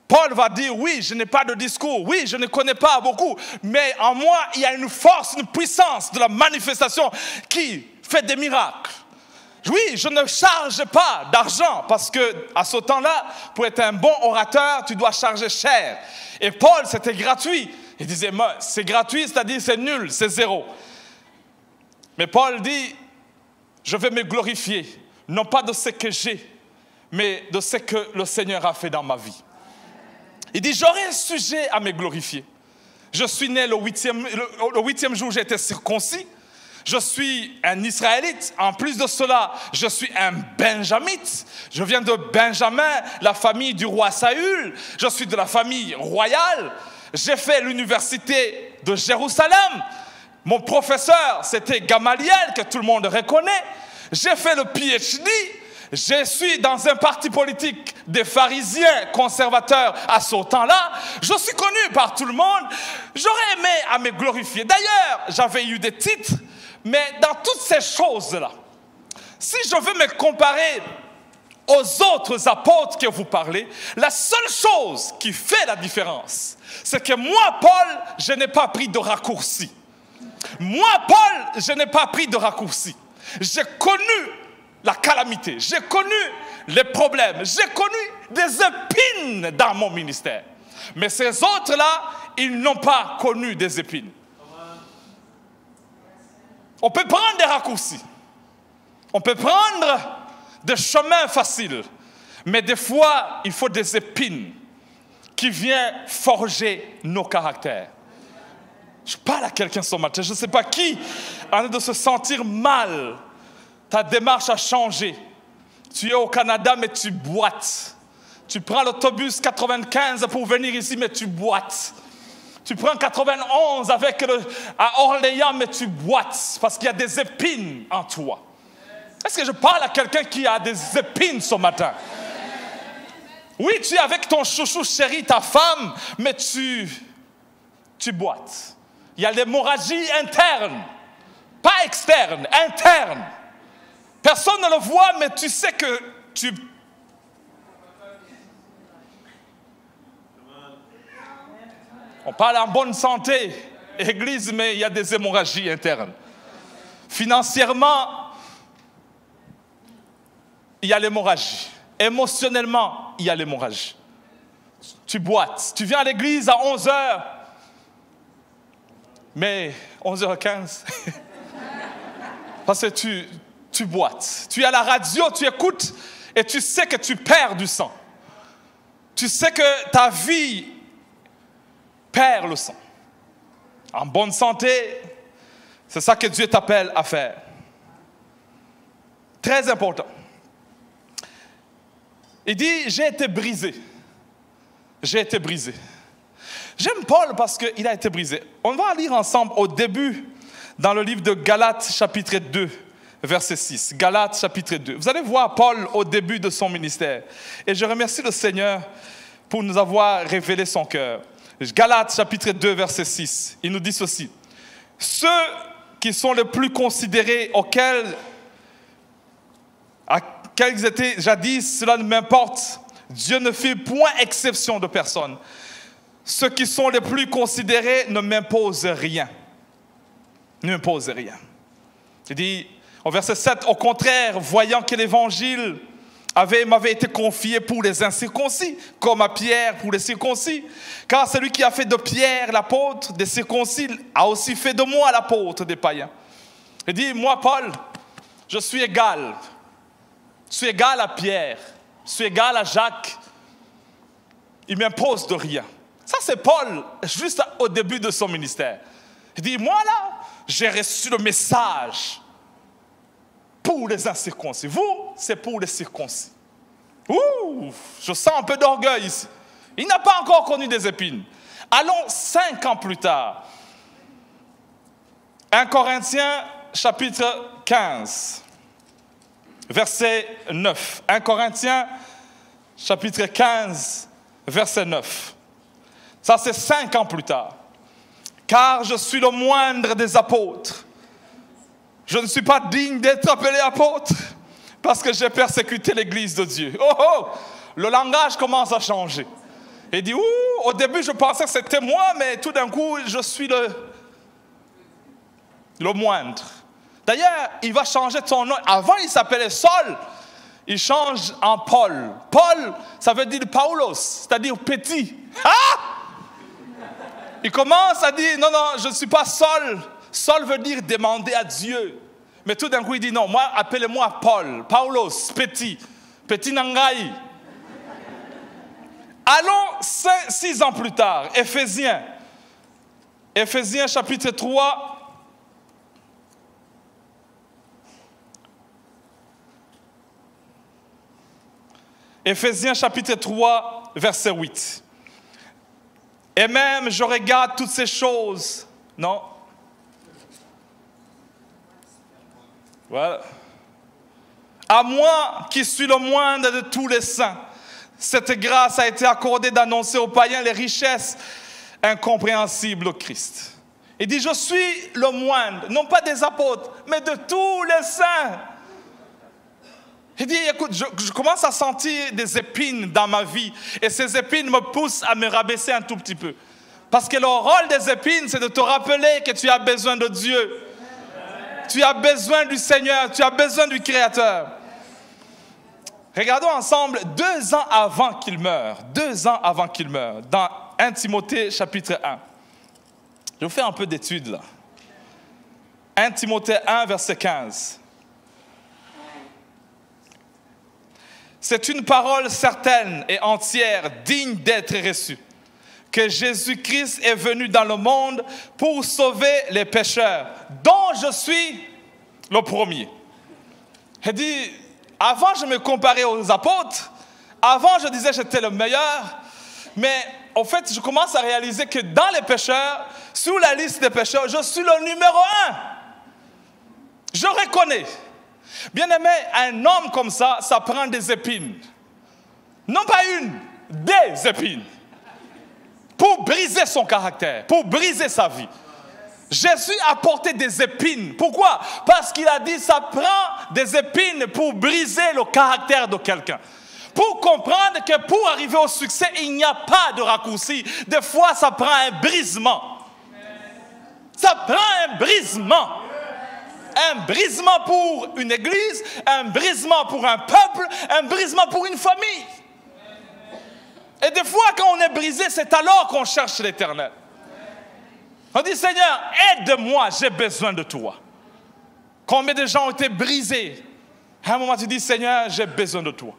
Paul va dire, oui, je n'ai pas de discours. Oui, je ne connais pas beaucoup. Mais en moi, il y a une force, une puissance de la manifestation qui fait des miracles. Oui, je ne charge pas d'argent parce qu'à ce temps-là, pour être un bon orateur, tu dois charger cher. Et Paul, c'était gratuit. Il disait, c'est gratuit, c'est-à-dire c'est nul, c'est zéro. Mais Paul dit, je vais me glorifier, non pas de ce que j'ai, mais de ce que le Seigneur a fait dans ma vie. Il dit, j'aurai un sujet à me glorifier. Je suis né le huitième jour, j'ai été circoncis. Je suis un Israélite. En plus de cela, je suis un Benjamite. Je viens de Benjamin, la famille du roi Saül. Je suis de la famille royale. J'ai fait l'université de Jérusalem. Mon professeur, c'était Gamaliel, que tout le monde reconnaît. J'ai fait le PhD. Je suis dans un parti politique des pharisiens conservateurs à ce temps-là. Je suis connu par tout le monde. J'aurais aimé à me glorifier. D'ailleurs, j'avais eu des titres, mais dans toutes ces choses-là, si je veux me comparer aux autres apôtres que vous parlez, la seule chose qui fait la différence, c'est que moi, Paul, je n'ai pas pris de raccourci. Moi, Paul, je n'ai pas pris de raccourci. J'ai connu la calamité, j'ai connu les problèmes, j'ai connu des épines dans mon ministère. Mais ces autres-là, ils n'ont pas connu des épines. On peut prendre des raccourcis, on peut prendre des chemins faciles, mais des fois, il faut des épines qui viennent forger nos caractères. Je parle à quelqu'un ce matin, je ne sais pas qui a envie de se sentir mal. Ta démarche a changé. Tu es au Canada, mais tu boites. Tu prends l'autobus 95 pour venir ici, mais tu boites. Tu prends 91 à Orléans, mais tu boites parce qu'il y a des épines en toi. Est-ce que je parle à quelqu'un qui a des épines ce matin? Oui, tu es avec ton chouchou chéri, ta femme, mais tu boites. Il y a l'hémorragie interne, pas externe, interne. Personne ne le voit, mais tu sais que tu... On parle en bonne santé, église, mais il y a des hémorragies internes. Financièrement, il y a l'hémorragie. Émotionnellement, il y a l'hémorragie. Tu boites. Tu viens à l'église à 11h, mais 11h15, parce que tu boites. Tu es à la radio, tu écoutes et tu sais que tu perds du sang. Tu sais que ta vie perd le sang. En bonne santé, c'est ça que Dieu t'appelle à faire. Très important. Il dit, j'ai été brisé. J'ai été brisé. J'aime Paul parce qu'il a été brisé. On va lire ensemble au début dans le livre de Galates chapitre 2. Verset 6, Galates chapitre 2. Vous allez voir Paul au début de son ministère. Et je remercie le Seigneur pour nous avoir révélé son cœur. Galates chapitre 2, verset 6. Il nous dit ceci. Ceux qui sont les plus considérés, auxquels ils étaient jadis, cela ne m'importe. Dieu ne fait point exception de personne. Ceux qui sont les plus considérés ne m'imposent rien. Ne m'imposent rien. Il dit... Au verset 7, au contraire, voyant que l'évangile m'avait été confié pour les incirconcis, comme à Pierre pour les circoncis. Car celui qui a fait de Pierre l'apôtre des circoncis a aussi fait de moi l'apôtre des païens. Il dit, moi Paul, je suis égal. Je suis égal à Pierre. Je suis égal à Jacques. Il m'impose de rien. Ça c'est Paul, juste au début de son ministère. Il dit, moi là, j'ai reçu le message pour les incirconcis. Vous, c'est pour les circoncis. Ouh, je sens un peu d'orgueil ici. Il n'a pas encore connu des épines. Allons 5 ans plus tard. 1 Corinthiens chapitre 15, verset 9. 1 Corinthiens chapitre 15, verset 9. Ça c'est 5 ans plus tard. Car je suis le moindre des apôtres. Je ne suis pas digne d'être appelé apôtre parce que j'ai persécuté l'église de Dieu. Oh oh, le langage commence à changer. Il dit, au début je pensais que c'était moi, mais tout d'un coup je suis le moindre. D'ailleurs, il va changer son nom. Avant il s'appelait Saul, il change en Paul. Paul, ça veut dire Paulos, c'est-à-dire petit. Ah! Il commence à dire, non, je ne suis pas Saul. Saul veut dire demander à Dieu. Mais tout d'un coup, il dit non, moi, appelez-moi Paul, Paulos, petit Nangai. Allons 6 ans plus tard, Éphésiens chapitre 3. Éphésiens chapitre 3, verset 8. Et même je regarde toutes ces choses, non? Voilà. À moi qui suis le moindre de tous les saints, cette grâce a été accordée d'annoncer aux païens les richesses incompréhensibles au Christ. Il dit, je suis le moindre, non pas des apôtres, mais de tous les saints. Il dit, écoute, je commence à sentir des épines dans ma vie. Et ces épines me poussent à me rabaisser un tout petit peu. Parce que le rôle des épines, c'est de te rappeler que tu as besoin de Dieu. Tu as besoin du Seigneur, tu as besoin du Créateur. Regardons ensemble 2 ans avant qu'il meure. 2 ans avant qu'il meure. Dans 1 Timothée chapitre 1. Je vais faire un peu d'études là. 1 Timothée 1, verset 15. C'est une parole certaine et entière, digne d'être reçue, que Jésus-Christ est venu dans le monde pour sauver les pécheurs, dont je suis le premier. Il dit, avant je me comparais aux apôtres, avant je disais que j'étais le meilleur, mais en fait je commence à réaliser que dans les pécheurs, sur la liste des pécheurs, je suis le numéro 1. Je reconnais. Bien aimé, un homme comme ça prend des épines. Non pas une, des épines. Pour briser son caractère, pour briser sa vie. Jésus a porté des épines. Pourquoi? Parce qu'il a dit, ça prend des épines pour briser le caractère de quelqu'un. Pour comprendre que pour arriver au succès, il n'y a pas de raccourci. Des fois, ça prend un brisement. Ça prend un brisement. Un brisement pour une église, un brisement pour un peuple, un brisement pour une famille. Et des fois, quand on est brisé, c'est alors qu'on cherche l'Éternel. On dit, Seigneur, aide-moi, j'ai besoin de toi. Combien de gens ont été brisés? À un moment, tu dis, Seigneur, j'ai besoin de toi.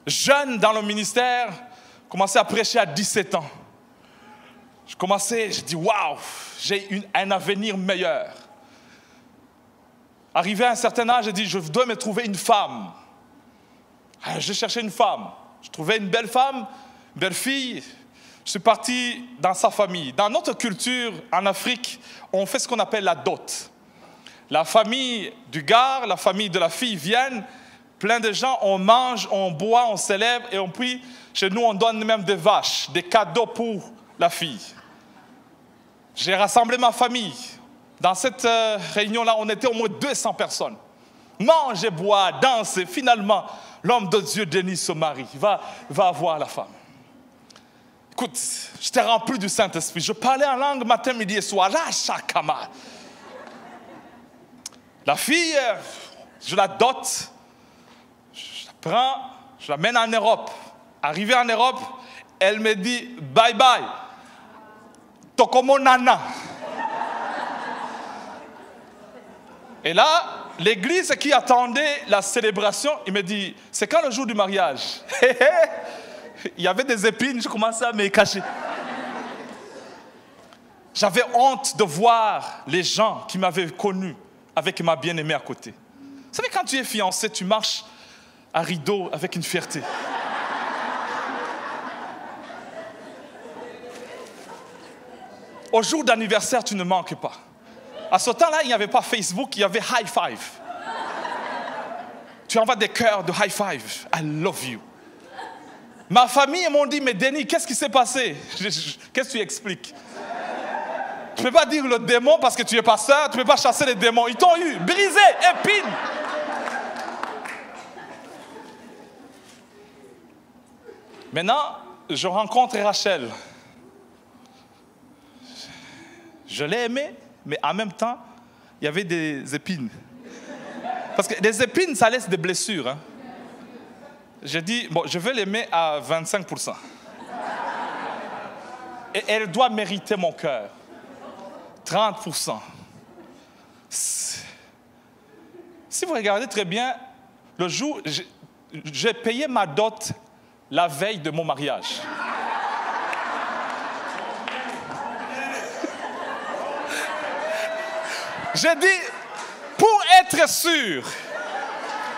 Jeune dans le ministère, commençais à prêcher à 17 ans. Je dis, waouh, j'ai un avenir meilleur. Arrivé à un certain âge, j'ai dit, je dois me trouver une femme. J'ai cherché une femme. Je trouvais une belle femme, une belle fille. Je suis parti dans sa famille. Dans notre culture, en Afrique, on fait ce qu'on appelle la dot. La famille du gars, la famille de la fille viennent. Plein de gens, on mange, on boit, on célèbre. Et puis, chez nous, on donne même des vaches, des cadeaux pour la fille. J'ai rassemblé ma famille. Dans cette réunion-là, on était au moins 200 personnes. Manger, boire, danser. Finalement, l'homme de Dieu, Denis, se marie. Il va avoir la femme. Écoute, j'étais rempli du Saint-Esprit. Je parlais en langue matin, midi et soir. La fille, je la dote, je la prends, je l'amène en Europe. Arrivé en Europe, elle me dit bye bye, Tokomo Nana. Et là, l'église qui attendait la célébration, il me dit, c'est quand le jour du mariage? Il y avait des épines, je commençais à me cacher. J'avais honte de voir les gens qui m'avaient connu avec ma bien-aimée à côté. Vous savez, quand tu es fiancé, tu marches à rideau avec une fierté. Au jour d'anniversaire, tu ne manques pas. À ce temps-là, il n'y avait pas Facebook, il y avait High Five. Tu envoies des cœurs de High Five. I love you. Ma famille m'ont dit, mais Denis, qu'est-ce qui s'est passé? Qu'est-ce que tu expliques? Tu ne peux pas dire le démon parce que tu es pasteur, tu ne peux pas chasser les démons. Ils t'ont eu, brisé, épine. Maintenant, je rencontre Rachel. Je l'ai aimée, mais en même temps, il y avait des épines. Parce que les épines, ça laisse des blessures. Hein. J'ai dit, bon, je vais l'aimer à 25%. Et elle doit mériter mon cœur. 30%. Si vous regardez très bien, le jour, j'ai payé ma dot la veille de mon mariage. J'ai dit, pour être sûr,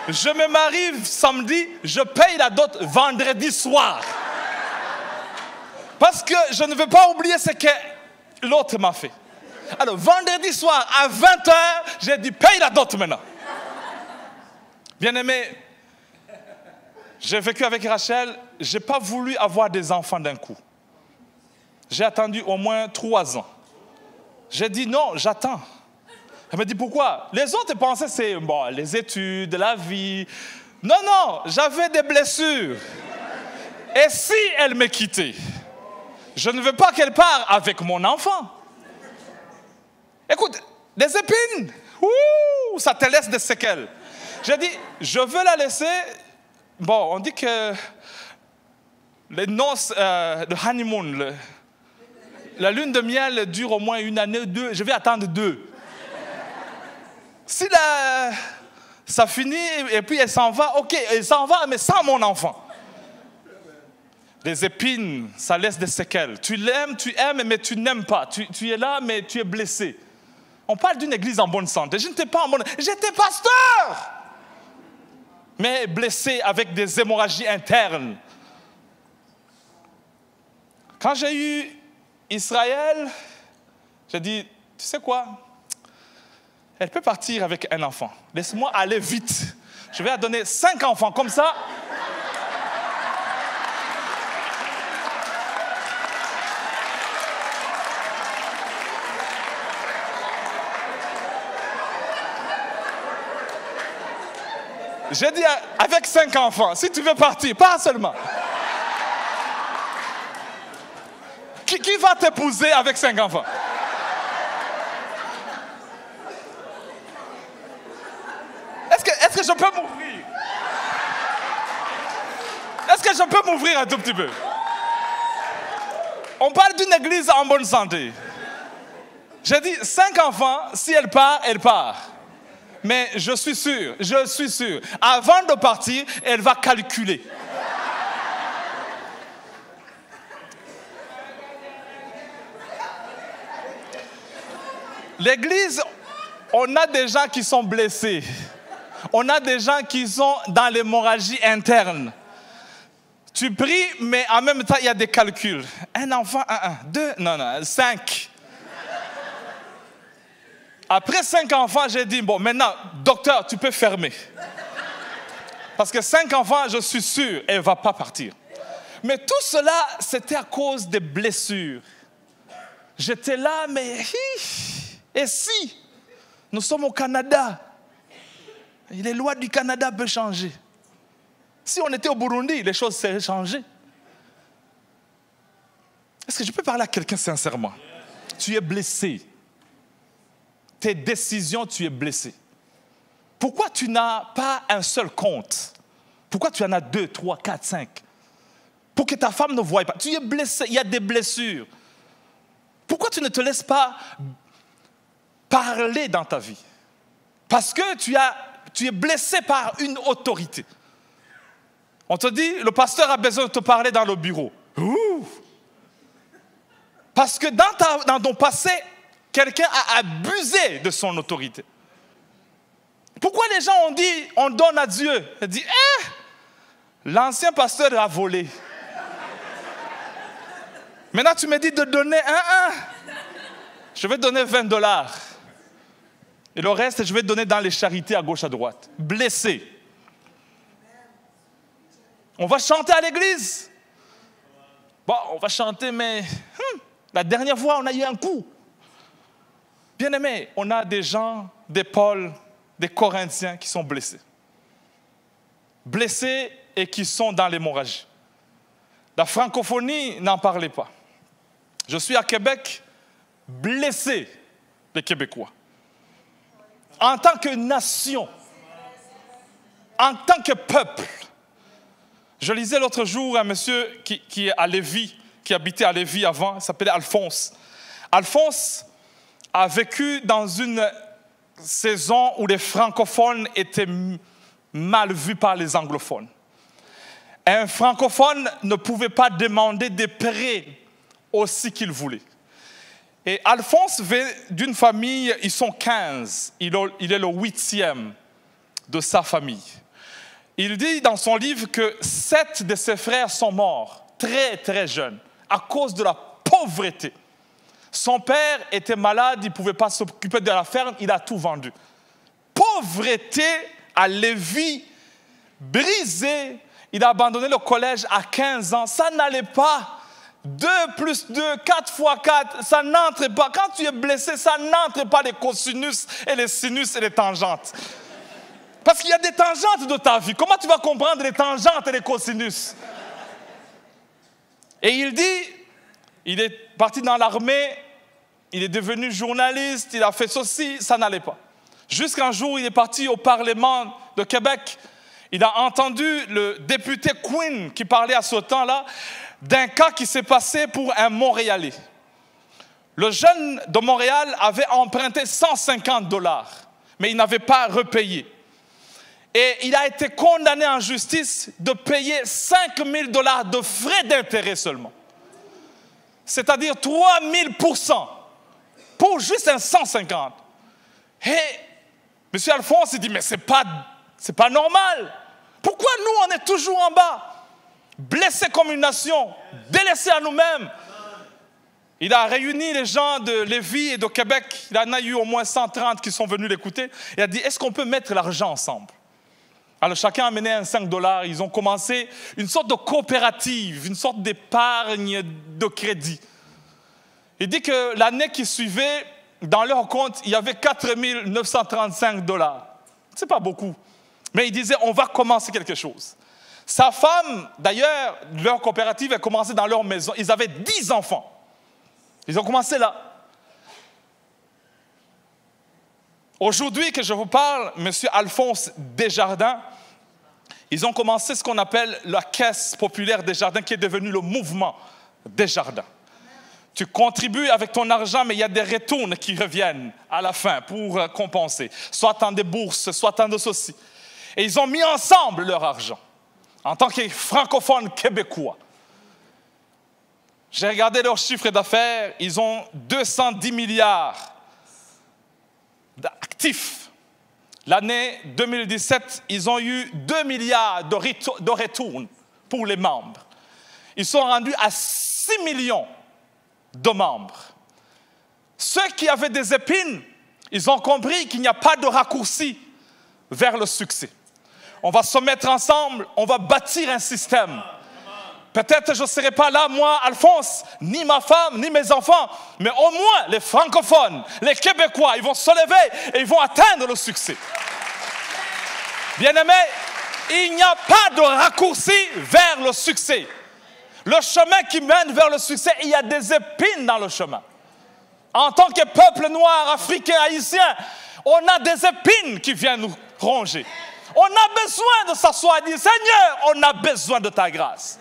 je me marie samedi, je paye la dot vendredi soir. Parce que je ne veux pas oublier ce que l'autre m'a fait. Alors, vendredi soir, à 20h, j'ai dit, paye la dot maintenant. Bien-aimé, j'ai vécu avec Rachel, je n'ai pas voulu avoir des enfants d'un coup. J'ai attendu au moins 3 ans. J'ai dit, non, j'attends. Elle me dit, pourquoi? Les autres pensaient que c'est bon, les études, la vie. Non, non, j'avais des blessures. Et si elle me quittait? Je ne veux pas qu'elle parte avec mon enfant. Écoute, des épines, ça te laisse des séquelles. J'ai dit, je veux la laisser. Bon, on dit que les noces, le honeymoon, la lune de miel dure au moins 1 année ou 2. Je vais attendre 2. Si ça finit et puis elle s'en va, ok, elle s'en va, mais sans mon enfant. Les épines, ça laisse des séquelles. Tu l'aimes, tu aimes, mais tu n'aimes pas. Tu es là, mais tu es blessé. On parle d'une église en bonne santé. Je n'étais pas en bonne... J'étais pasteur! Mais blessé avec des hémorragies internes. Quand j'ai eu Israël, j'ai dit, tu sais quoi? Elle peut partir avec un enfant. Laisse-moi aller vite. Je vais la donner 5 enfants. Comme ça, j'ai dit avec 5 enfants, si tu veux partir, pas seulement. Qui va t'épouser avec 5 enfants? Est-ce que je peux m'ouvrir? Est-ce que je peux m'ouvrir un tout petit peu? On parle d'une église en bonne santé. J'ai dit 5 enfants, si elle part, elle part. Mais je suis sûr, avant de partir, elle va calculer. L'église, on a des gens qui sont blessés. On a des gens qui sont dans l'hémorragie interne. Tu pries, mais en même temps, il y a des calculs. Un enfant, 2, non, 5. Après 5 enfants, j'ai dit, bon, maintenant, docteur, tu peux fermer. Parce que 5 enfants, je suis sûr, elle ne va pas partir. Mais tout cela, c'était à cause des blessures. J'étais là, mais... Et si nous sommes au Canada? Les lois du Canada peuvent changer. Si on était au Burundi, les choses seraient changées. Est-ce que je peux parler à quelqu'un sincèrement? Tu es blessé. Tes décisions, tu es blessé. pourquoi tu n'as pas un seul compte? Pourquoi tu en as 2, 3, 4, 5? Pour que ta femme ne voie pas. Tu es blessé, il y a des blessures. Pourquoi tu ne te laisses pas parler dans ta vie? Parce que tu es blessé par une autorité. On te dit, le pasteur a besoin de te parler dans le bureau. Ouh. Parce que dans ton passé, quelqu'un a abusé de son autorité. Pourquoi les gens ont dit, on donne à Dieu? Il dit, l'ancien pasteur a volé. Maintenant, tu me dis de donner je vais donner $20. Et le reste, je vais donner dans les charités à gauche, à droite. Blessé. On va chanter à l'église. Bon, on va chanter, mais la dernière fois, on a eu un coup. Bien-aimés, on a des gens, des Paul, des Corinthiens qui sont blessés. Blessés et qui sont dans l'hémorragie. La francophonie, n'en parlez pas. Je suis à Québec, blessé, les Québécois. En tant que nation, en tant que peuple. Je lisais l'autre jour un monsieur qui est à Lévis, qui habitait à Lévis avant, il s'appelait Alphonse. Alphonse a vécu dans une saison où les francophones étaient mal vus par les anglophones. Un francophone ne pouvait pas demander des prêts aussi qu'il voulait. Et Alphonse vient d'une famille, ils sont 15, il est le 8e de sa famille. Il dit dans son livre que 7 de ses frères sont morts, très très jeunes, à cause de la pauvreté. Son père était malade, il ne pouvait pas s'occuper de la ferme, il a tout vendu. Pauvreté à Lévis, brisé, il a abandonné le collège à 15 ans, ça n'allait pas. 2 plus 2, 4 fois 4, ça n'entre pas. Quand tu es blessé, ça n'entre pas les cosinus et les sinus et les tangentes. Parce qu'il y a des tangentes de ta vie. Comment tu vas comprendre les tangentes et les cosinus? Et il dit, il est parti dans l'armée, il est devenu journaliste, il a fait ceci, ça n'allait pas. Jusqu'un jour, il est parti au Parlement de Québec. Il a entendu le député Quinn qui parlait à ce temps-là d'un cas qui s'est passé pour un Montréalais. Le jeune de Montréal avait emprunté $150, mais il n'avait pas repayé. Et il a été condamné en justice de payer $5,000 de frais d'intérêt seulement. C'est-à-dire 3000% pour juste un 150. Et M. Alphonse, il dit, mais c'est pas normal. Pourquoi nous, on est toujours en bas? Blessés comme une nation, délaissés à nous-mêmes. Il a réuni les gens de Lévis et de Québec. Il en a eu au moins 130 qui sont venus l'écouter. Il a dit, est-ce qu'on peut mettre l'argent ensemble? Alors chacun a amené un $5. Ils ont commencé une sorte de coopérative, une sorte d'épargne de crédit. Il dit que l'année qui suivait, dans leur compte, il y avait $4,935. Ce n'est pas beaucoup. Mais il disait, on va commencer quelque chose. Sa femme, d'ailleurs, leur coopérative a commencé dans leur maison. Ils avaient 10 enfants. Ils ont commencé là. Aujourd'hui que je vous parle, M. Alphonse Desjardins, ils ont commencé ce qu'on appelle la Caisse populaire Desjardins, qui est devenue le mouvement Desjardins. Tu contribues avec ton argent, mais il y a des retours qui reviennent à la fin pour compenser. Soit dans des bourses, soit dans de ceci. Et ils ont mis ensemble leur argent. En tant que francophones québécois. J'ai regardé leur chiffre d'affaires, ils ont 210 milliards d'actifs. L'année 2017, ils ont eu 2 milliards de retours pour les membres. Ils sont rendus à 6 millions de membres. Ceux qui avaient des épines, ils ont compris qu'il n'y a pas de raccourci vers le succès. On va se mettre ensemble, on va bâtir un système. Peut-être je ne serai pas là, moi, Alphonse, ni ma femme, ni mes enfants, mais au moins les francophones, les Québécois, ils vont se lever et ils vont atteindre le succès. Bien-aimés, il n'y a pas de raccourci vers le succès. Le chemin qui mène vers le succès, il y a des épines dans le chemin. En tant que peuple noir, africain, haïtien, on a des épines qui viennent nous rongé. On a besoin de s'asseoir et dire, Seigneur, on a besoin de ta grâce.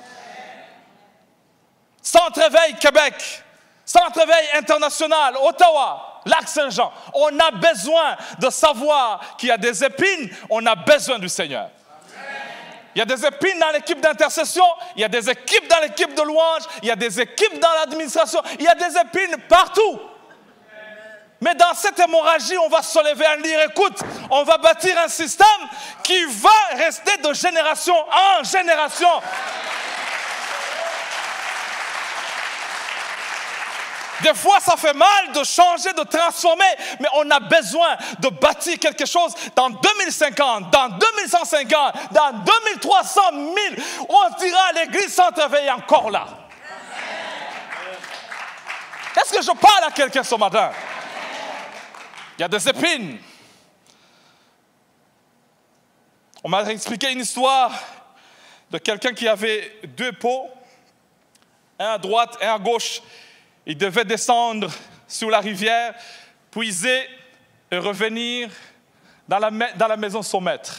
Centre Éveil Québec, Centre Éveil International, Ottawa, Lac-Saint-Jean. On a besoin de savoir qu'il y a des épines, on a besoin du Seigneur. Il y a des épines dans l'équipe d'intercession, il y a des équipes dans l'équipe de louange, il y a des équipes dans l'administration, il y a des épines partout. Mais dans cette hémorragie, on va se lever et dire, écoute, on va bâtir un système qui va rester de génération en génération. Des fois, ça fait mal de changer, de transformer, mais on a besoin de bâtir quelque chose dans 2050, dans 2150, dans 2300 000. On dira l'église Centre-Éveil est encore là. Est-ce que je parle à quelqu'un ce matin? Il y a des épines. On m'a expliqué une histoire de quelqu'un qui avait 2 pots, un à droite et un à gauche. Il devait descendre sur la rivière, puiser et revenir dans la maison de son maître.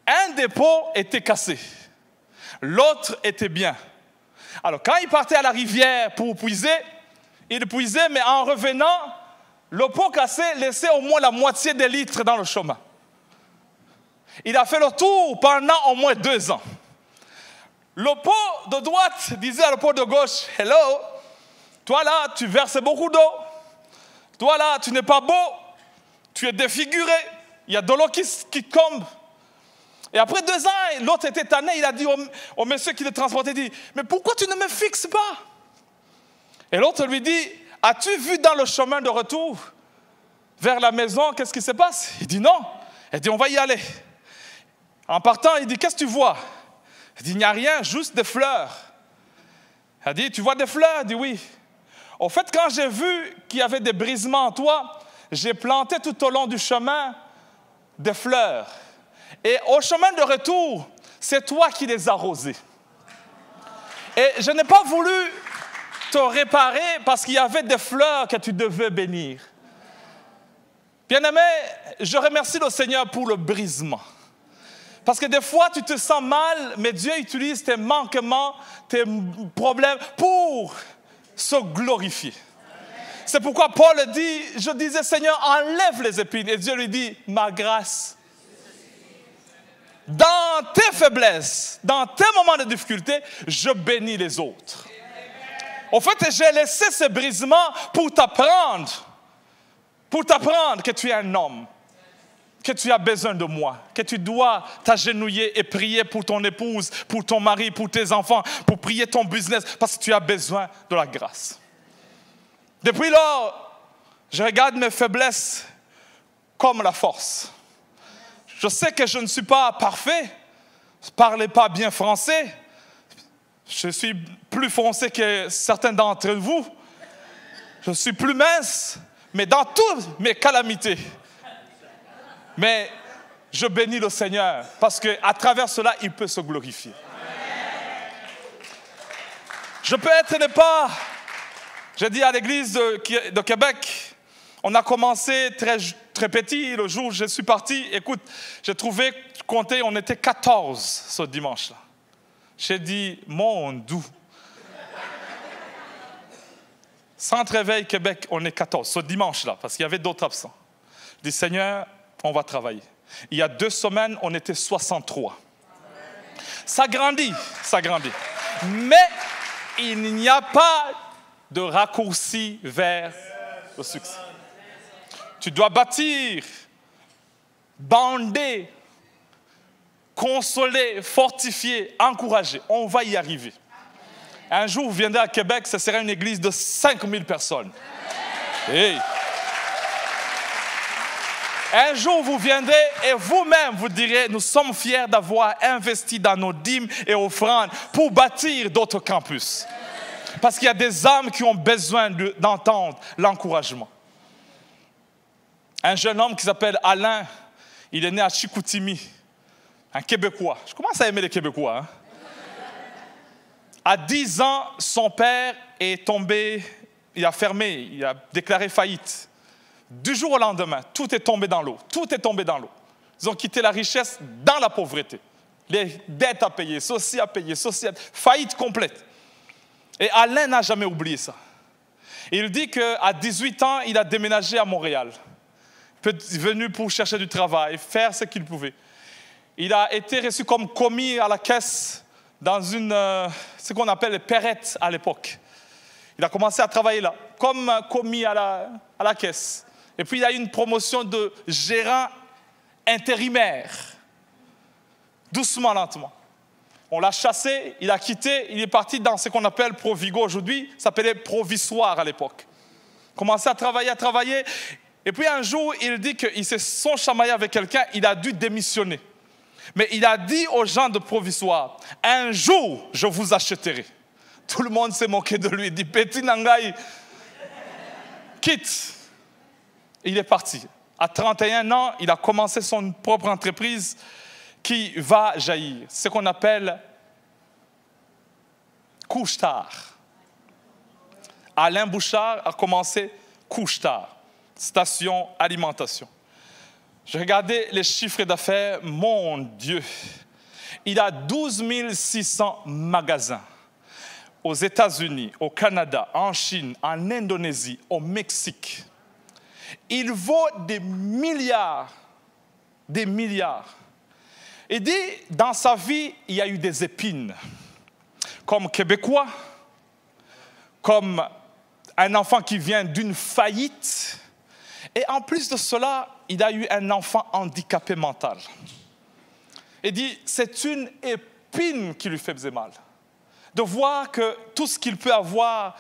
Un des pots était cassé, l'autre était bien. Alors quand il partait à la rivière pour puiser, il puisait, mais en revenant, le pot cassé laissait au moins la moitié des litres dans le chemin. Il a fait le tour pendant au moins 2 ans. Le pot de droite disait à le pot de gauche, « Hello, toi là, tu verses beaucoup d'eau. Toi là, tu n'es pas beau. Tu es défiguré. Il y a de l'eau qui tombe. » Et après 2 ans, l'autre était tanné. Il a dit au monsieur qui le transportait, il dit, « Mais pourquoi tu ne me fixes pas ?» Et l'autre lui dit, « As-tu vu dans le chemin de retour vers la maison, qu'est-ce qui se passe ?» Il dit, « Non. » Il dit, « On va y aller. » En partant, il dit, « Qu'est-ce que tu vois ?» Il dit, « Il n'y a rien, juste des fleurs. » Il dit, « Tu vois des fleurs ?» Il dit, « Oui. » Au fait, quand j'ai vu qu'il y avait des brisements en toi, j'ai planté tout au long du chemin des fleurs. Et au chemin de retour, c'est toi qui les as arrosées. Et je n'ai pas voulu te réparer parce qu'il y avait des fleurs que tu devais bénir. Bien-aimé, je remercie le Seigneur pour le brisement. Parce que des fois, tu te sens mal, mais Dieu utilise tes manquements, tes problèmes pour se glorifier. C'est pourquoi Paul dit, je disais, Seigneur, enlève les épines. Et Dieu lui dit, ma grâce. Dans tes faiblesses, dans tes moments de difficulté, je bénis les autres. Au fait, j'ai laissé ce brisement pour t'apprendre que tu es un homme, que tu as besoin de moi, que tu dois t'agenouiller et prier pour ton épouse, pour ton mari, pour tes enfants, pour prier ton business, parce que tu as besoin de la grâce. Depuis lors, je regarde mes faiblesses comme la force. Je sais que je ne suis pas parfait, je ne parle pas bien français, je suis plus foncé que certains d'entre vous, je suis plus mince, mais dans toutes mes calamités, mais je bénis le Seigneur parce qu'à travers cela, il peut se glorifier. Je peux être ne pas... J'ai dit à l'église de Québec, on a commencé très petit. Le jour où je suis parti, écoute, j'ai trouvé, compté, on était 14 ce dimanche-là. J'ai dit, mon Dieu. Centre Éveil Québec, on est 14 ce dimanche-là, parce qu'il y avait d'autres absents. Je dis, Seigneur, on va travailler. Il y a 2 semaines, on était 63. Ça grandit, ça grandit. Mais il n'y a pas de raccourci vers le succès. Tu dois bâtir, bander, consoler, fortifier, encourager. On va y arriver. Un jour, vous viendrez à Québec, ce sera une église de 5000 personnes. Hey. Un jour, vous viendrez et vous-même, vous direz, nous sommes fiers d'avoir investi dans nos dîmes et offrandes pour bâtir d'autres campus. Parce qu'il y a des âmes qui ont besoin d'entendre l'encouragement. Un jeune homme qui s'appelle Alain, il est né à Chicoutimi, un Québécois. Je commence à aimer les Québécois. Hein? À 10 ans, son père est tombé, il a fermé, il a déclaré faillite. Du jour au lendemain, tout est tombé dans l'eau. Tout est tombé dans l'eau. Ils ont quitté la richesse dans la pauvreté. Les dettes à payer, ceci à payer, ceci à... Faillite complète. Et Alain n'a jamais oublié ça. Il dit qu'à 18 ans, il a déménagé à Montréal. Il est venu pour chercher du travail, faire ce qu'il pouvait. Il a été reçu comme commis à la caisse dans ce qu'on appelle les perrettes à l'époque. Il a commencé à travailler là, comme commis à la caisse. Et puis il a eu une promotion de gérant intérimaire. Doucement, lentement. On l'a chassé, il a quitté, il est parti dans ce qu'on appelle Provigo aujourd'hui, ça s'appelait Provisoire à l'époque. Commencé à travailler. Et puis un jour, il dit qu'ils se sont chamaillés avec quelqu'un, il a dû démissionner. Mais il a dit aux gens de Provisoire, un jour, je vous achèterai. Tout le monde s'est moqué de lui, il dit, Petit Nangaï, quitte. Et il est parti. À 31 ans, il a commencé son propre entreprise qui va jaillir. Ce qu'on appelle Couche-Tard. Alain Bouchard a commencé Couche-Tard, station alimentation. Je regardais les chiffres d'affaires, mon Dieu. Il a 12 600 magasins aux États-Unis, au Canada, en Chine, en Indonésie, au Mexique. Il vaut des milliards. Il dit, dans sa vie, il y a eu des épines. Comme Québécois, comme un enfant qui vient d'une faillite. Et en plus de cela, il a eu un enfant handicapé mental. Il dit, c'est une épine qui lui faisait mal. De voir que tout ce qu'il peut avoir,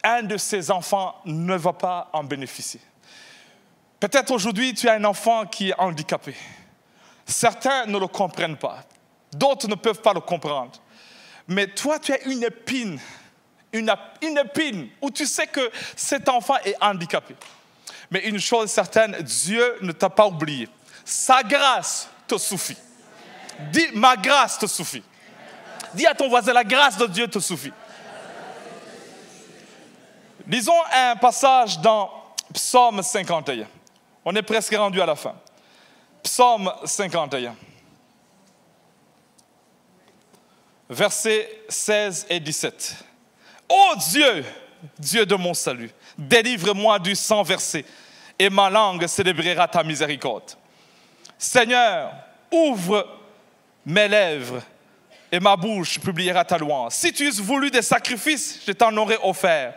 un de ses enfants ne va pas en bénéficier. Peut-être aujourd'hui, tu as un enfant qui est handicapé. Certains ne le comprennent pas. D'autres ne peuvent pas le comprendre. Mais toi, tu as une épine où tu sais que cet enfant est handicapé. Mais une chose certaine, Dieu ne t'a pas oublié. Sa grâce te suffit. Dis, ma grâce te suffit. Dis à ton voisin, la grâce de Dieu te suffit. Lisons un passage dans Psaume 51. On est presque rendu à la fin. Psaume 51. Versets 16 et 17. Ô Dieu, Dieu de mon salut, délivre-moi du sang versé, et ma langue célébrera ta miséricorde. Seigneur, ouvre mes lèvres, et ma bouche publiera ta louange. Si tu eusses voulu des sacrifices, je t'en aurais offert.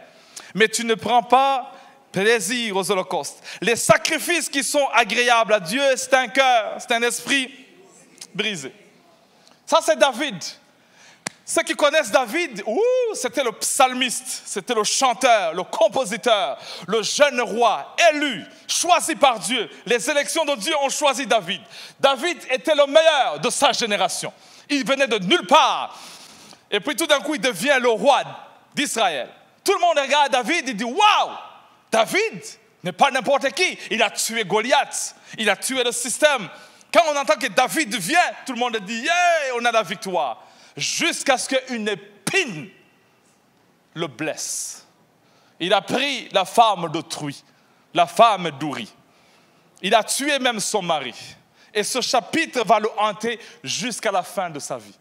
Mais tu ne prends pas plaisir aux holocaustes. Les sacrifices qui sont agréables à Dieu, c'est un cœur, c'est un esprit brisé. Ça, c'est David. Ceux qui connaissent David, c'était le psalmiste, c'était le chanteur, le compositeur, le jeune roi, élu, choisi par Dieu. Les élections de Dieu ont choisi David. David était le meilleur de sa génération. Il venait de nulle part. Et puis tout d'un coup, il devient le roi d'Israël. Tout le monde regarde David et dit, waouh, David n'est pas n'importe qui. Il a tué Goliath, il a tué le système. Quand on entend que David vient, tout le monde dit, yeah, on a la victoire. Jusqu'à ce qu'une épine le blesse. Il a pris la femme d'autrui, la femme d'Uri. Il a tué même son mari. Et ce chapitre va le hanter jusqu'à la fin de sa vie.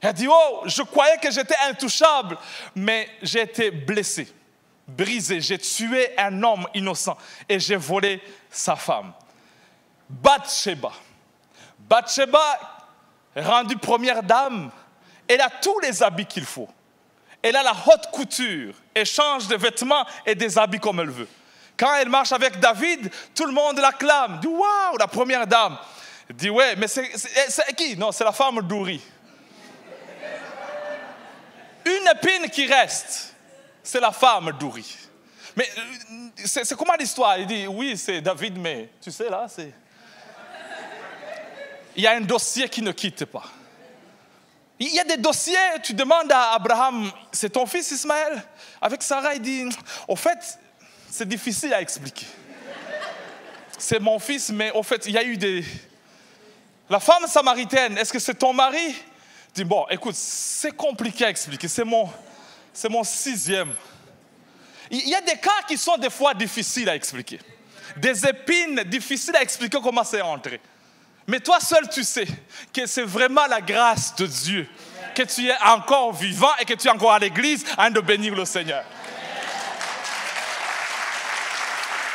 Il a dit, oh, je croyais que j'étais intouchable, mais j'ai été blessé, brisé. J'ai tué un homme innocent et j'ai volé sa femme. Bathsheba, rendue première dame, elle a tous les habits qu'il faut. Elle a la haute couture. Elle change de vêtements et des habits comme elle veut. Quand elle marche avec David, tout le monde l'acclame. Dit, waouh, la première dame. Elle dit, ouais, mais c'est qui? Non, c'est la femme d'Uri. Une épine qui reste, c'est la femme d'Uri. Mais c'est comment l'histoire? Il dit, oui, c'est David, mais tu sais, là, c'est... Il y a un dossier qui ne quitte pas. Il y a des dossiers, tu demandes à Abraham, c'est ton fils Ismaël? Avec Sarah, il dit, au fait, c'est difficile à expliquer. C'est mon fils, mais au fait, il y a eu des... La femme samaritaine, est-ce que c'est ton mari? Il dit, bon, écoute, c'est compliqué à expliquer, c'est mon 6e. Il y a des cas qui sont des fois difficiles à expliquer. Des épines difficiles à expliquer comment c'est entré. Mais toi seul, tu sais que c'est vraiment la grâce de Dieu, que tu es encore vivant et que tu es encore à l'église en de bénir le Seigneur.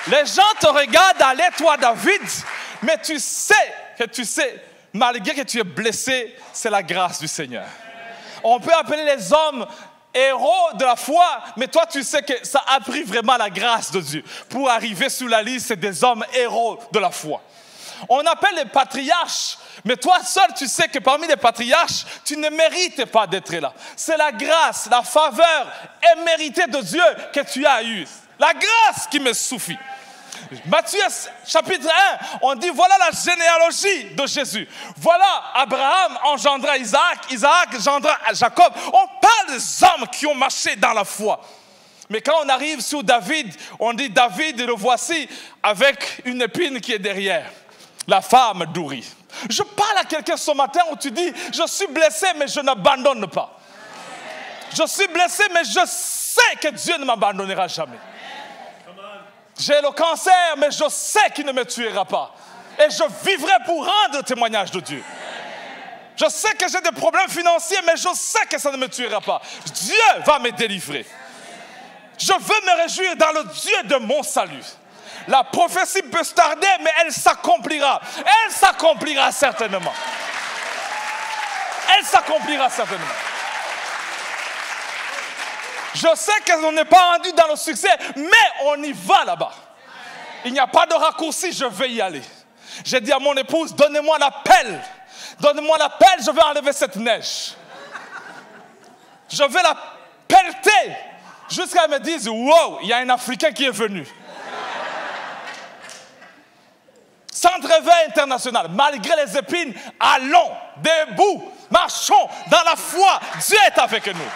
Les gens te regardent aller, toi David, mais tu sais, malgré que tu es blessé, c'est la grâce du Seigneur. On peut appeler les hommes héros de la foi, mais toi tu sais que ça a pris vraiment la grâce de Dieu. Pour arriver sur la liste, c'est des hommes héros de la foi. On appelle les patriarches, mais toi seul tu sais que parmi les patriarches, tu ne mérites pas d'être là. C'est la grâce, la faveur imméritée de Dieu que tu as eue. La grâce qui me suffit. Matthieu chapitre 1, on dit voilà la généalogie de Jésus. Voilà Abraham engendra Isaac, Isaac engendra Jacob. On parle des hommes qui ont marché dans la foi. Mais quand on arrive sur David, on dit David, le voici avec une épine qui est derrière. La femme d'Uri. Je parle à quelqu'un ce matin où tu dis je suis blessé mais je n'abandonne pas. Je suis blessé mais je sais que Dieu ne m'abandonnera jamais. J'ai le cancer, mais je sais qu'il ne me tuera pas. Et je vivrai pour rendre le témoignage de Dieu. Je sais que j'ai des problèmes financiers, mais je sais que ça ne me tuera pas. Dieu va me délivrer. Je veux me réjouir dans le Dieu de mon salut. La prophétie peut se tarder, mais elle s'accomplira. Elle s'accomplira certainement. Elle s'accomplira certainement. Je sais qu'on n'est pas rendu dans le succès, mais on y va là-bas. Il n'y a pas de raccourci, je vais y aller. J'ai dit à mon épouse, donnez-moi la pelle. Donnez-moi la pelle, je vais enlever cette neige. Je vais la pelleter jusqu'à ce qu'elle me dise, wow, il y a un Africain qui est venu. Centre Réveil International, malgré les épines, allons, debout, marchons dans la foi. Dieu est avec nous.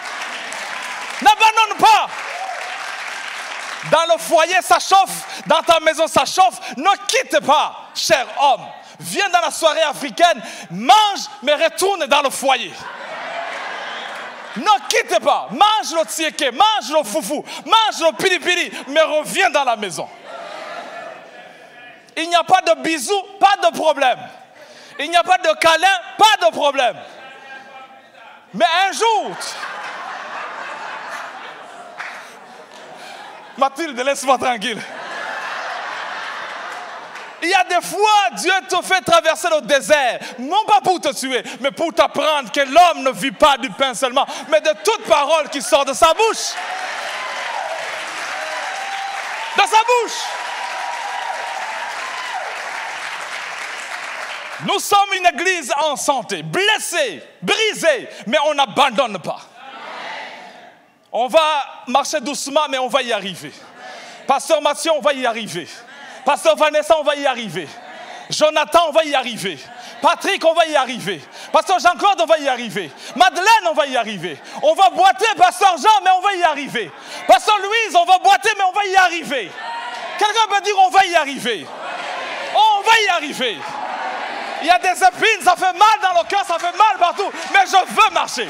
N'abandonne pas. Dans le foyer, ça chauffe. Dans ta maison, ça chauffe. Ne quitte pas, cher homme. Viens dans la soirée africaine, mange, mais retourne dans le foyer. Ne quitte pas. Mange le tsieke, mange le foufou, mange le pili-pili, mais reviens dans la maison. Il n'y a pas de bisous, pas de problème. Il n'y a pas de câlin, pas de problème. Mais un jour... Mathilde, laisse-moi tranquille. Il y a des fois, Dieu te fait traverser le désert, non pas pour te tuer, mais pour t'apprendre que l'homme ne vit pas du pain seulement, mais de toute parole qui sort de sa bouche. De sa bouche. Nous sommes une église en santé, blessée, brisée, mais on n'abandonne pas. On va marcher doucement, mais on va y arriver. Pasteur Mathieu, on va y arriver. Pasteur Vanessa, on va y arriver. Jonathan, on va y arriver. Patrick, on va y arriver. Pasteur Jean-Claude, on va y arriver. Madeleine, on va y arriver. On va boiter, Pasteur Jean, mais on va y arriver. Pasteur Louise, on va boiter, mais on va y arriver. Quelqu'un peut dire, on va y arriver. On va y arriver. Il y a des épines, ça fait mal dans le cœur, ça fait mal partout, mais je veux marcher.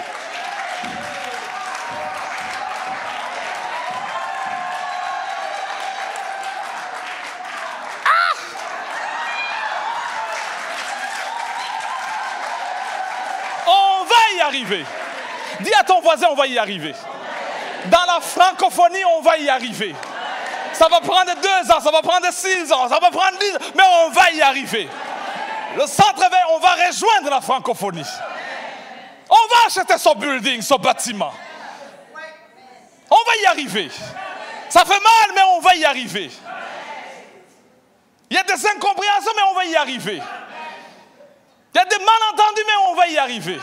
Arriver. Dis à ton voisin, on va y arriver. Dans la francophonie, on va y arriver. Ça va prendre 2 ans, ça va prendre 6 ans, ça va prendre 10 ans, mais on va y arriver. Le centre Réveil, on va rejoindre la francophonie. On va acheter ce building, ce bâtiment. On va y arriver. Ça fait mal, mais on va y arriver. Il y a des incompréhensions, mais on va y arriver. Il y a des malentendus, mais on va y arriver.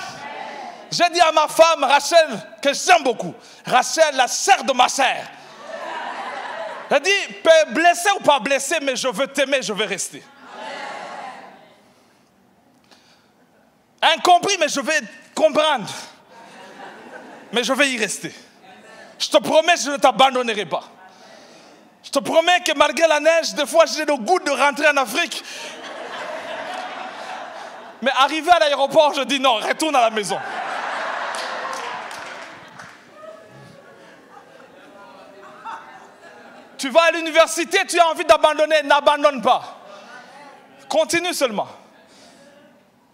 J'ai dit à ma femme, Rachel, que j'aime beaucoup. Rachel, la sœur de ma sœur. J'ai dit, blessé ou pas blessé, mais je veux t'aimer, je veux rester. Incompris, mais je vais comprendre. Mais je vais y rester. Je te promets, je ne t'abandonnerai pas. Je te promets que malgré la neige, des fois j'ai le goût de rentrer en Afrique. Mais arrivé à l'aéroport, je dis non, retourne à la maison. Tu vas à l'université, tu as envie d'abandonner, n'abandonne pas. Continue seulement.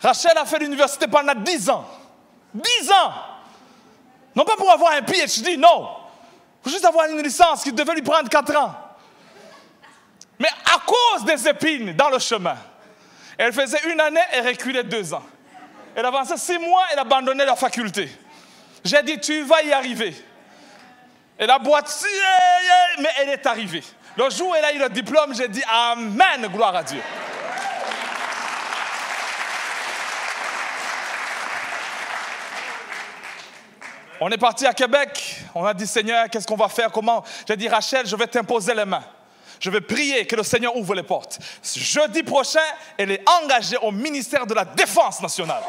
Rachel a fait l'université pendant 10 ans. 10 ans! Non pas pour avoir un PhD, non. Pour juste avoir une licence qui devait lui prendre 4 ans. Mais à cause des épines dans le chemin, elle faisait 1 année et reculait 2 ans. Elle avançait 6 mois, elle abandonnait la faculté. J'ai dit, tu vas y arriver. Elle a boité, mais elle est arrivée. Le jour où elle a eu le diplôme, j'ai dit, Amen, gloire à Dieu. On est parti à Québec. On a dit, Seigneur, qu'est-ce qu'on va faire? Comment? J'ai dit, Rachel, je vais t'imposer les mains. Je vais prier que le Seigneur ouvre les portes. Jeudi prochain, elle est engagée au ministère de la Défense nationale.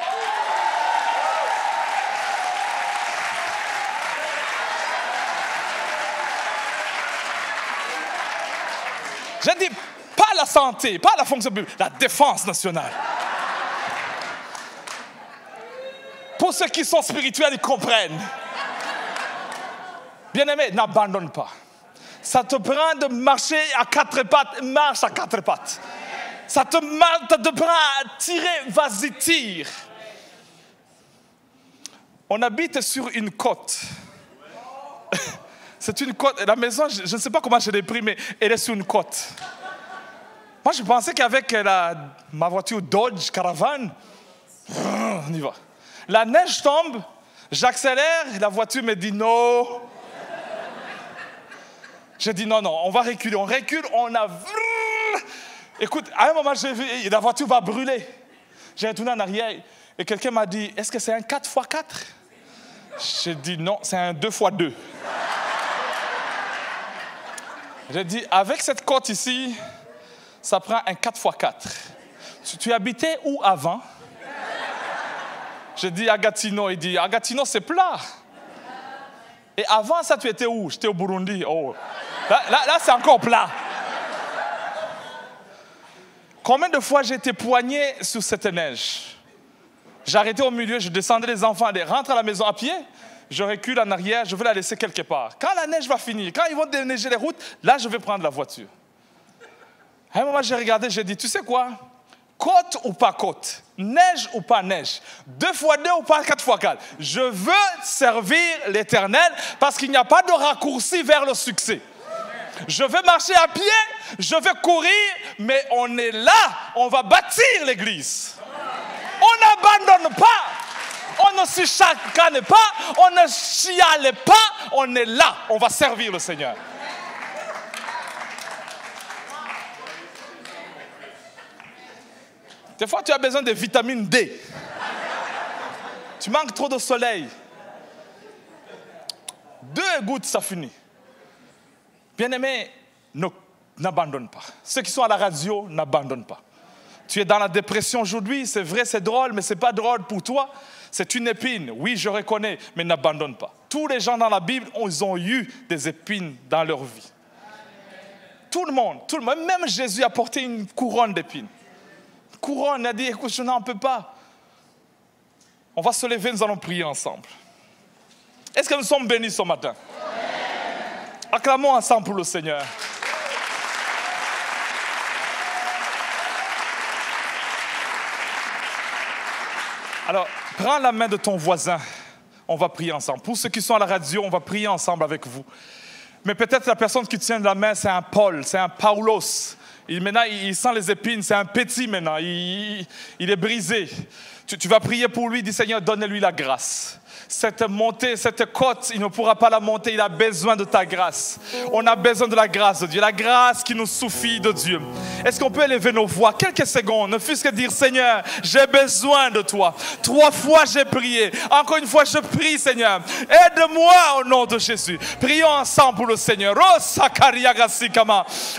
J'ai dit, pas la santé, pas la fonction publique, la Défense nationale. Pour ceux qui sont spirituels, ils comprennent. Bien-aimé, n'abandonne pas. Ça te prend de marcher à 4 pattes, marche à 4 pattes. Ça te prend à tirer, vas-y, tire. On habite sur une côte. C'est une côte. La maison, je ne sais pas comment je l'ai pris, mais elle est sur une côte. Moi, je pensais qu'avec ma voiture Dodge Caravan, on y va. La neige tombe, j'accélère, la voiture me dit non. J'ai dit non, on va reculer. On recule, on a... Écoute, à un moment, j'ai vu, la voiture va brûler. J'ai retourné en arrière et quelqu'un m'a dit, est-ce que c'est un 4x4? J'ai dit non, c'est un 2x2. J'ai dit, avec cette côte ici, ça prend un 4x4. Tu habitais où avant? J'ai dit à Gatineau. Il dit, à Gatineau, c'est plat. Et avant ça, tu étais où? J'étais au Burundi. Oh. Là, c'est encore plat. Combien de fois j'ai été poigné sur cette neige? J'arrêtais au milieu, je descendais les enfants, ils rentrent à la maison à pied, je recule en arrière, je vais la laisser quelque part. Quand la neige va finir, quand ils vont déneiger les routes, là, je vais prendre la voiture. À un moment, j'ai regardé, j'ai dit, tu sais quoi? Côte ou pas côte, neige ou pas neige, 2x2 ou pas 4x4. Je veux servir l'Éternel parce qu'il n'y a pas de raccourci vers le succès. Je vais marcher à pied, je vais courir, mais on est là, on va bâtir l'église. On n'abandonne pas, on ne se chicane pas, on ne chiale pas, on est là, on va servir le Seigneur. Des fois, tu as besoin de vitamine D. Tu manques trop de soleil. 2 gouttes, ça finit. Bien-aimé, n'abandonne pas. Ceux qui sont à la radio, n'abandonnent pas. Tu es dans la dépression aujourd'hui, c'est vrai, c'est drôle, mais ce n'est pas drôle pour toi. C'est une épine, oui, je reconnais, mais n'abandonne pas. Tous les gens dans la Bible, ils ont eu des épines dans leur vie. Tout le monde, même Jésus a porté une couronne d'épines. Couronne, il a dit, écoute, je n'en peux pas. On va se lever, nous allons prier ensemble. Est-ce que nous sommes bénis ce matin? Acclamons ensemble pour le Seigneur. Alors, prends la main de ton voisin. On va prier ensemble. Pour ceux qui sont à la radio, on va prier ensemble avec vous. Mais peut-être la personne qui tient la main, c'est un Paul, c'est un Paulos. Maintenant, il sent les épines, c'est un petit maintenant, il est brisé. Tu vas prier pour lui, dis Seigneur, donne-lui la grâce. Cette montée, cette côte, il ne pourra pas la monter, il a besoin de ta grâce. On a besoin de la grâce de Dieu, la grâce qui nous suffit de Dieu. Est-ce qu'on peut élever nos voix quelques secondes, ne fût-ce que dire Seigneur, j'ai besoin de toi. 3 fois j'ai prié, encore une fois je prie Seigneur, aide-moi au nom de Jésus. Prions ensemble pour le Seigneur.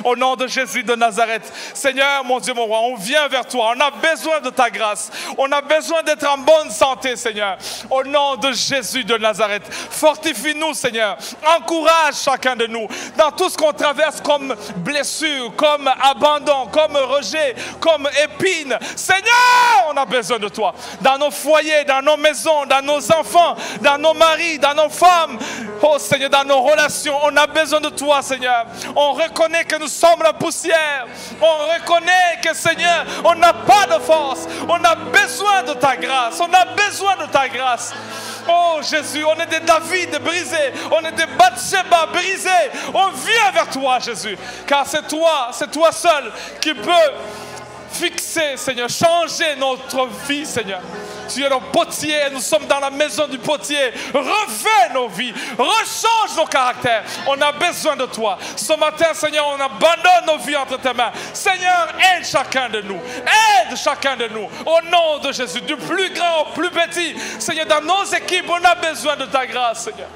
Au nom de Jésus de Nazareth. Seigneur, mon Dieu, mon roi, on vient vers toi, on a besoin de ta grâce. On a besoin d'être en bonne santé, Seigneur. Au nom de Jésus de Nazareth. Fortifie-nous, Seigneur. Encourage chacun de nous dans tout ce qu'on traverse comme blessure, comme abandon, comme rejet, comme épine. Seigneur, on a besoin de toi. Dans nos foyers, dans nos maisons, dans nos enfants, dans nos maris, dans nos femmes. Oh Seigneur, dans nos relations, on a besoin de toi, Seigneur. On reconnaît que nous sommes la poussière. On reconnaît que, Seigneur, on n'a pas de force. On a besoin de ta grâce. On a besoin de ta grâce. Oh Jésus, on est des David brisés. On est des Bathsheba brisés. On vient vers toi, Jésus. Car c'est toi seul qui peux fixer, Seigneur, changer notre vie, Seigneur. Tu es le potier, nous sommes dans la maison du potier. Refais nos vies, rechange nos caractères. On a besoin de toi. Ce matin, Seigneur, on abandonne nos vies entre tes mains. Seigneur, aide chacun de nous. Aide chacun de nous. Au nom de Jésus, du plus grand au plus petit. Seigneur, dans nos équipes, on a besoin de ta grâce, Seigneur.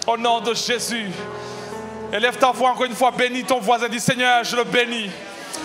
Au nom de Jésus. Élève ta voix encore une fois, bénis ton voisin, dis Seigneur, je le bénis.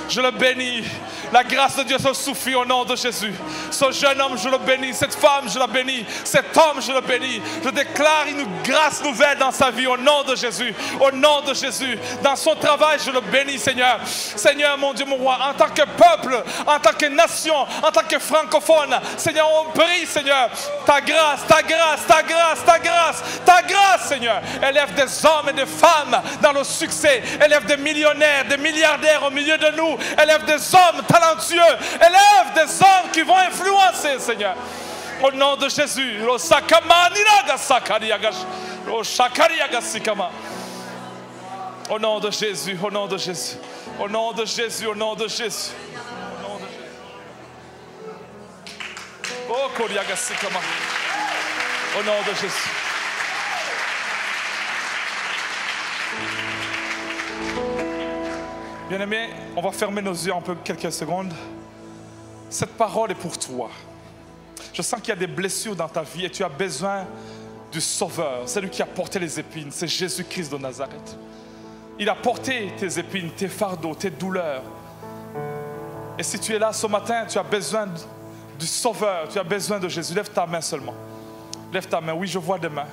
Je le bénis. La grâce de Dieu se suffit au nom de Jésus. Ce jeune homme, je le bénis. Cette femme, je la bénis. Cet homme, je le bénis. Je déclare une grâce nouvelle dans sa vie au nom de Jésus. Au nom de Jésus. Dans son travail, je le bénis, Seigneur. Seigneur, mon Dieu, mon roi, en tant que peuple, en tant que nation, en tant que francophone, Seigneur, on prie, Seigneur, ta grâce, ta grâce, ta grâce, ta grâce, ta grâce, Seigneur. Élève des hommes et des femmes dans le succès. Élève des millionnaires, des milliardaires au milieu de nous. Élève des hommes talentueux. Élève des hommes qui vont influencer, Seigneur. Au nom de Jésus. Au nom de Jésus, au nom de Jésus. Au nom de Jésus, au nom de Jésus. Au nom de Jésus. Bien-aimés, on va fermer nos yeux un peu quelques secondes. Cette parole est pour toi. Je sens qu'il y a des blessures dans ta vie et tu as besoin du Sauveur. C'est lui qui a porté les épines, c'est Jésus-Christ de Nazareth. Il a porté tes épines, tes fardeaux, tes douleurs. Et si tu es là ce matin, tu as besoin du Sauveur, tu as besoin de Jésus. Lève ta main seulement. Lève ta main, oui, je vois des mains.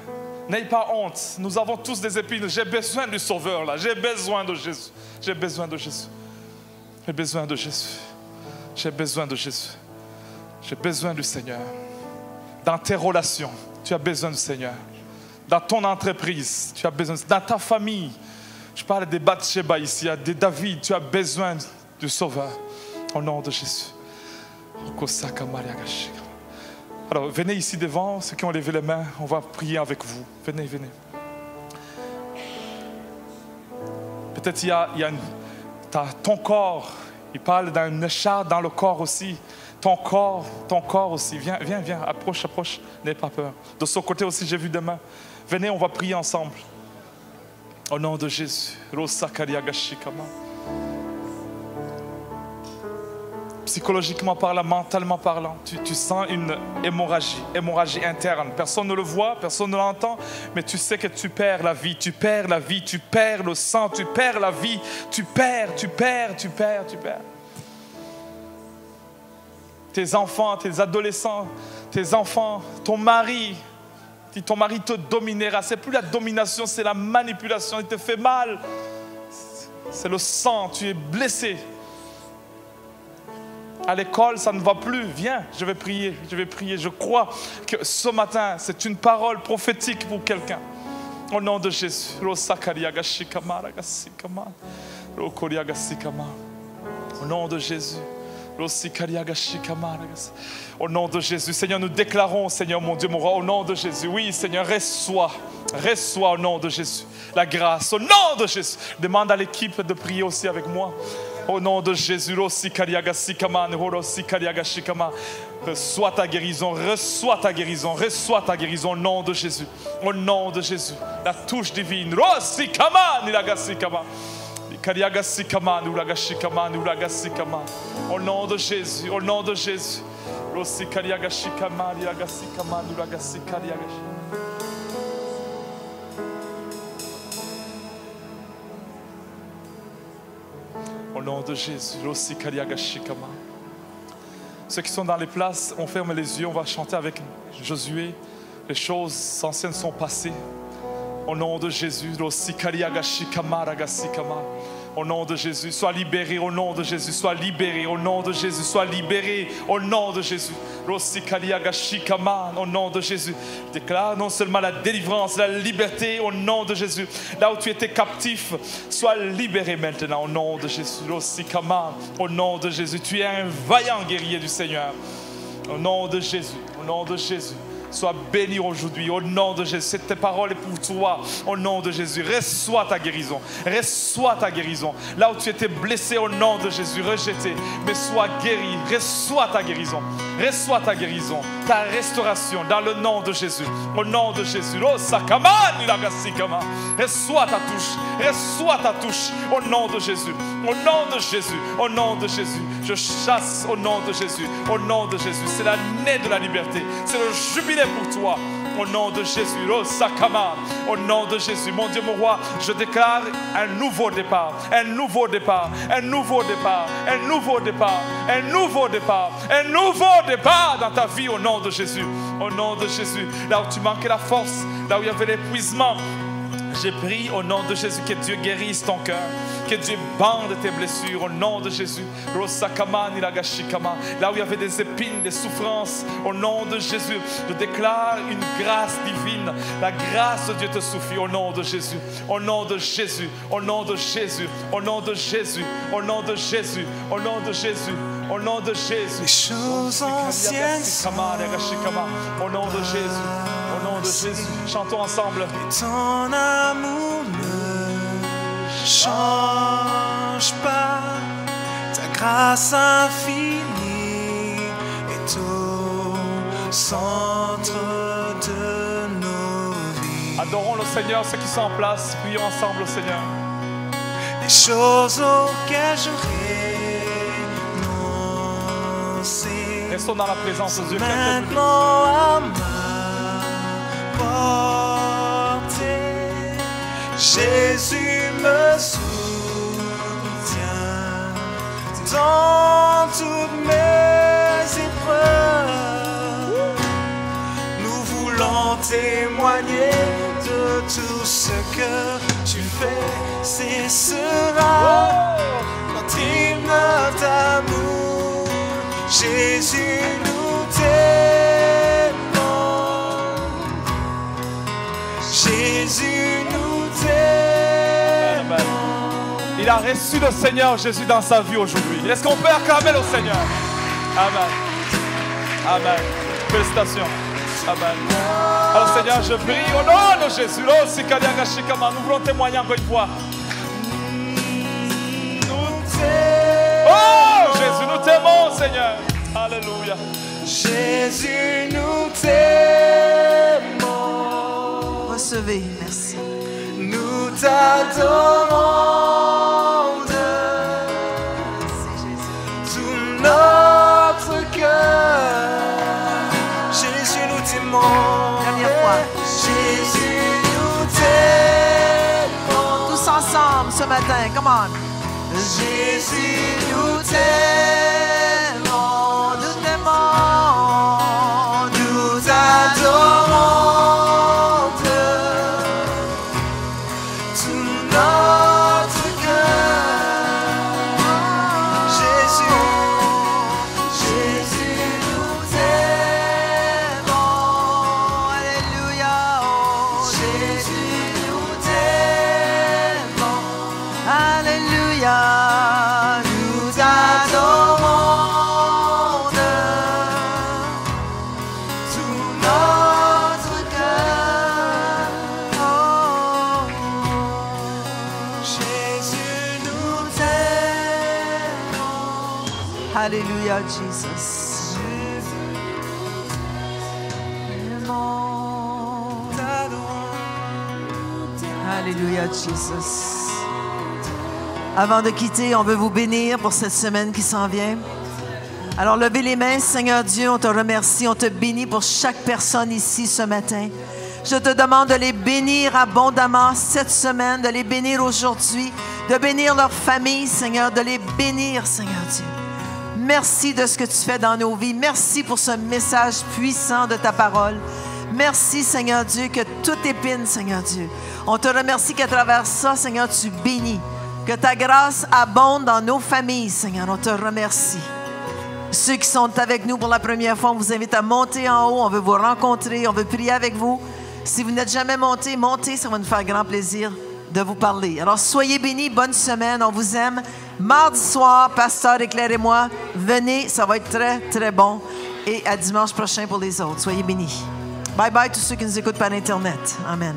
N'aie pas honte, nous avons tous des épines. J'ai besoin du Sauveur là, j'ai besoin de Jésus. J'ai besoin de Jésus. J'ai besoin de Jésus. J'ai besoin de Jésus. J'ai besoin du Seigneur. Dans tes relations, tu as besoin du Seigneur. Dans ton entreprise, tu as besoin. Dans ta famille, je parle des Bathsheba ici, il y a des David, tu as besoin du Sauveur. Au nom de Jésus. Alors, venez ici devant, ceux qui ont levé les mains, on va prier avec vous. Venez, venez. Peut-être il y a ton corps, il parle d'un écharpe dans le corps aussi. Ton corps aussi. Viens, viens, viens, approche, approche, n'aie pas peur. De ce côté aussi, j'ai vu des mains. Venez, on va prier ensemble. Au nom de Jésus. Psychologiquement parlant, mentalement parlant, tu sens une hémorragie interne. Personne ne le voit, personne ne l'entend, mais tu sais que tu perds la vie, tu perds la vie, tu perds le sang, tu perds la vie, tu perds. Tes enfants, tes adolescents, tes enfants, ton mari te dominera. C'est plus la domination, c'est la manipulation. Il te fait mal. C'est le sang, tu es blessé. À l'école, ça ne va plus. Viens, je vais prier. Je crois que ce matin, c'est une parole prophétique pour quelqu'un. Au nom de Jésus. Au nom de Jésus. Au nom de Jésus, Seigneur, nous déclarons, Seigneur mon Dieu, mon roi, au nom de Jésus. Oui, Seigneur, reçois au nom de Jésus la grâce, au nom de Jésus. Demande à l'équipe de prier aussi avec moi. Au nom de Jésus, reçois ta guérison, reçois ta guérison au nom de Jésus. Au nom de Jésus, la touche divine. Au nom de Jésus, au nom de Jésus. Au nom de Jésus. Ceux qui sont dans les places, on ferme les yeux, on va chanter avec Josué. Les choses anciennes sont passées. Au nom de Jésus, au nom de Jésus, sois libéré, au nom de Jésus, sois libéré, au nom de Jésus, sois libéré, au nom de Jésus. Au nom de Jésus, déclare non seulement la délivrance, la liberté, au nom de Jésus. Là où tu étais captif, sois libéré maintenant, au nom de Jésus. Au nom de Jésus, tu es un vaillant guerrier du Seigneur. Au nom de Jésus, au nom de Jésus. Sois béni aujourd'hui, au nom de Jésus. Cette parole est pour toi, au nom de Jésus. Reçois ta guérison, reçois ta guérison. Là où tu étais blessé, au nom de Jésus, rejeté, mais sois guéri, reçois ta guérison, reçois ta guérison, ta restauration, dans le nom de Jésus, au nom de Jésus. Reçois ta touche, au nom de Jésus, au nom de Jésus, au nom de Jésus. Je chasse au nom de Jésus, au nom de Jésus. C'est l'année de la liberté, c'est le jubilé pour toi, au nom de Jésus. Au nom de Jésus, mon Dieu, mon roi, je déclare un nouveau départ, un nouveau départ, un nouveau départ, un nouveau départ, un nouveau départ, un nouveau départ dans ta vie, au nom de Jésus, au nom de Jésus. Là où tu manquais la force, là où il y avait l'épuisement, j'ai prié au nom de Jésus que Dieu guérisse ton cœur, que Dieu bande tes blessures au nom de Jésus. Là où il y avait des épines, des souffrances, au nom de Jésus, je déclare une grâce divine. La grâce de Dieu te suffit au nom de Jésus. Au nom de Jésus, au nom de Jésus, au nom de Jésus, au nom de Jésus, au nom de Jésus, au nom de Jésus.
Les choses anciennes sont
au nom de Jésus, au nom de Jésus. Chantons ensemble.
Ton amour ne change pas, ta grâce infinie est au centre de nos vies.
Adorons le Seigneur, ceux qui sont en place, prions ensemble au Seigneur.
Les choses auxquelles je renonçais,
Restons dans la présence de Dieu.
maintenant à ma portée, Jésus me soutient dans toutes mes épreuves. Nous voulons témoigner de tout ce que tu fais, c'est sera notre hymne d'amour. Jésus, nous t'aimons. Jésus, nous t'aimons.
Il a reçu le Seigneur Jésus dans sa vie aujourd'hui. Est-ce qu'on peut acclamer le Seigneur? Amen. Amen. Félicitations. Amen. Alors Seigneur, je prie au nom de Jésus. Nous voulons témoigner encore une fois. Oh Jésus, nous t'aimons Seigneur. Alléluia.
Jésus, nous t'aimons.
Recevez, merci.
Nous t'adorons de tout notre cœur. Jésus, nous t'aimons.
Dernière fois.
Jésus, nous t'aimons.
Tous ensemble ce matin, come on.
Jésus, nous t'aimons. Nous t'aimons. Nous t'adorons de tout notre cœur. Jésus, Jésus, nous t'aimons.
Alléluia. Oh,
Jésus, nous t'aimons.
Alléluia.
Nous t'adorons de tout notre cœur.
Oh.
Jésus, nous t'aimons.
Alléluia, Jesus. Alléluia, Jesus. Avant de quitter, on veut vous bénir pour cette semaine qui s'en vient. Alors, levez les mains, Seigneur Dieu, on te remercie, on te bénit pour chaque personne ici ce matin. Je te demande de les bénir abondamment cette semaine, de les bénir aujourd'hui, de bénir leur famille, Seigneur, de les bénir, Seigneur Dieu. Merci de ce que tu fais dans nos vies. Merci pour ce message puissant de ta parole. Merci, Seigneur Dieu, que tout épine, Seigneur Dieu. On te remercie qu'à travers ça, Seigneur, tu bénis. Que ta grâce abonde dans nos familles, Seigneur. On te remercie. Ceux qui sont avec nous pour la première fois, on vous invite à monter en haut. On veut vous rencontrer. On veut prier avec vous. Si vous n'êtes jamais monté, montez. Ça va nous faire grand plaisir de vous parler. Alors, soyez bénis. Bonne semaine. On vous aime. Mardi soir, Pasteur Éclair et moi, venez. Ça va être très, très bon. Et à dimanche prochain pour les autres. Soyez bénis. Bye bye tous ceux qui nous écoutent par Internet. Amen.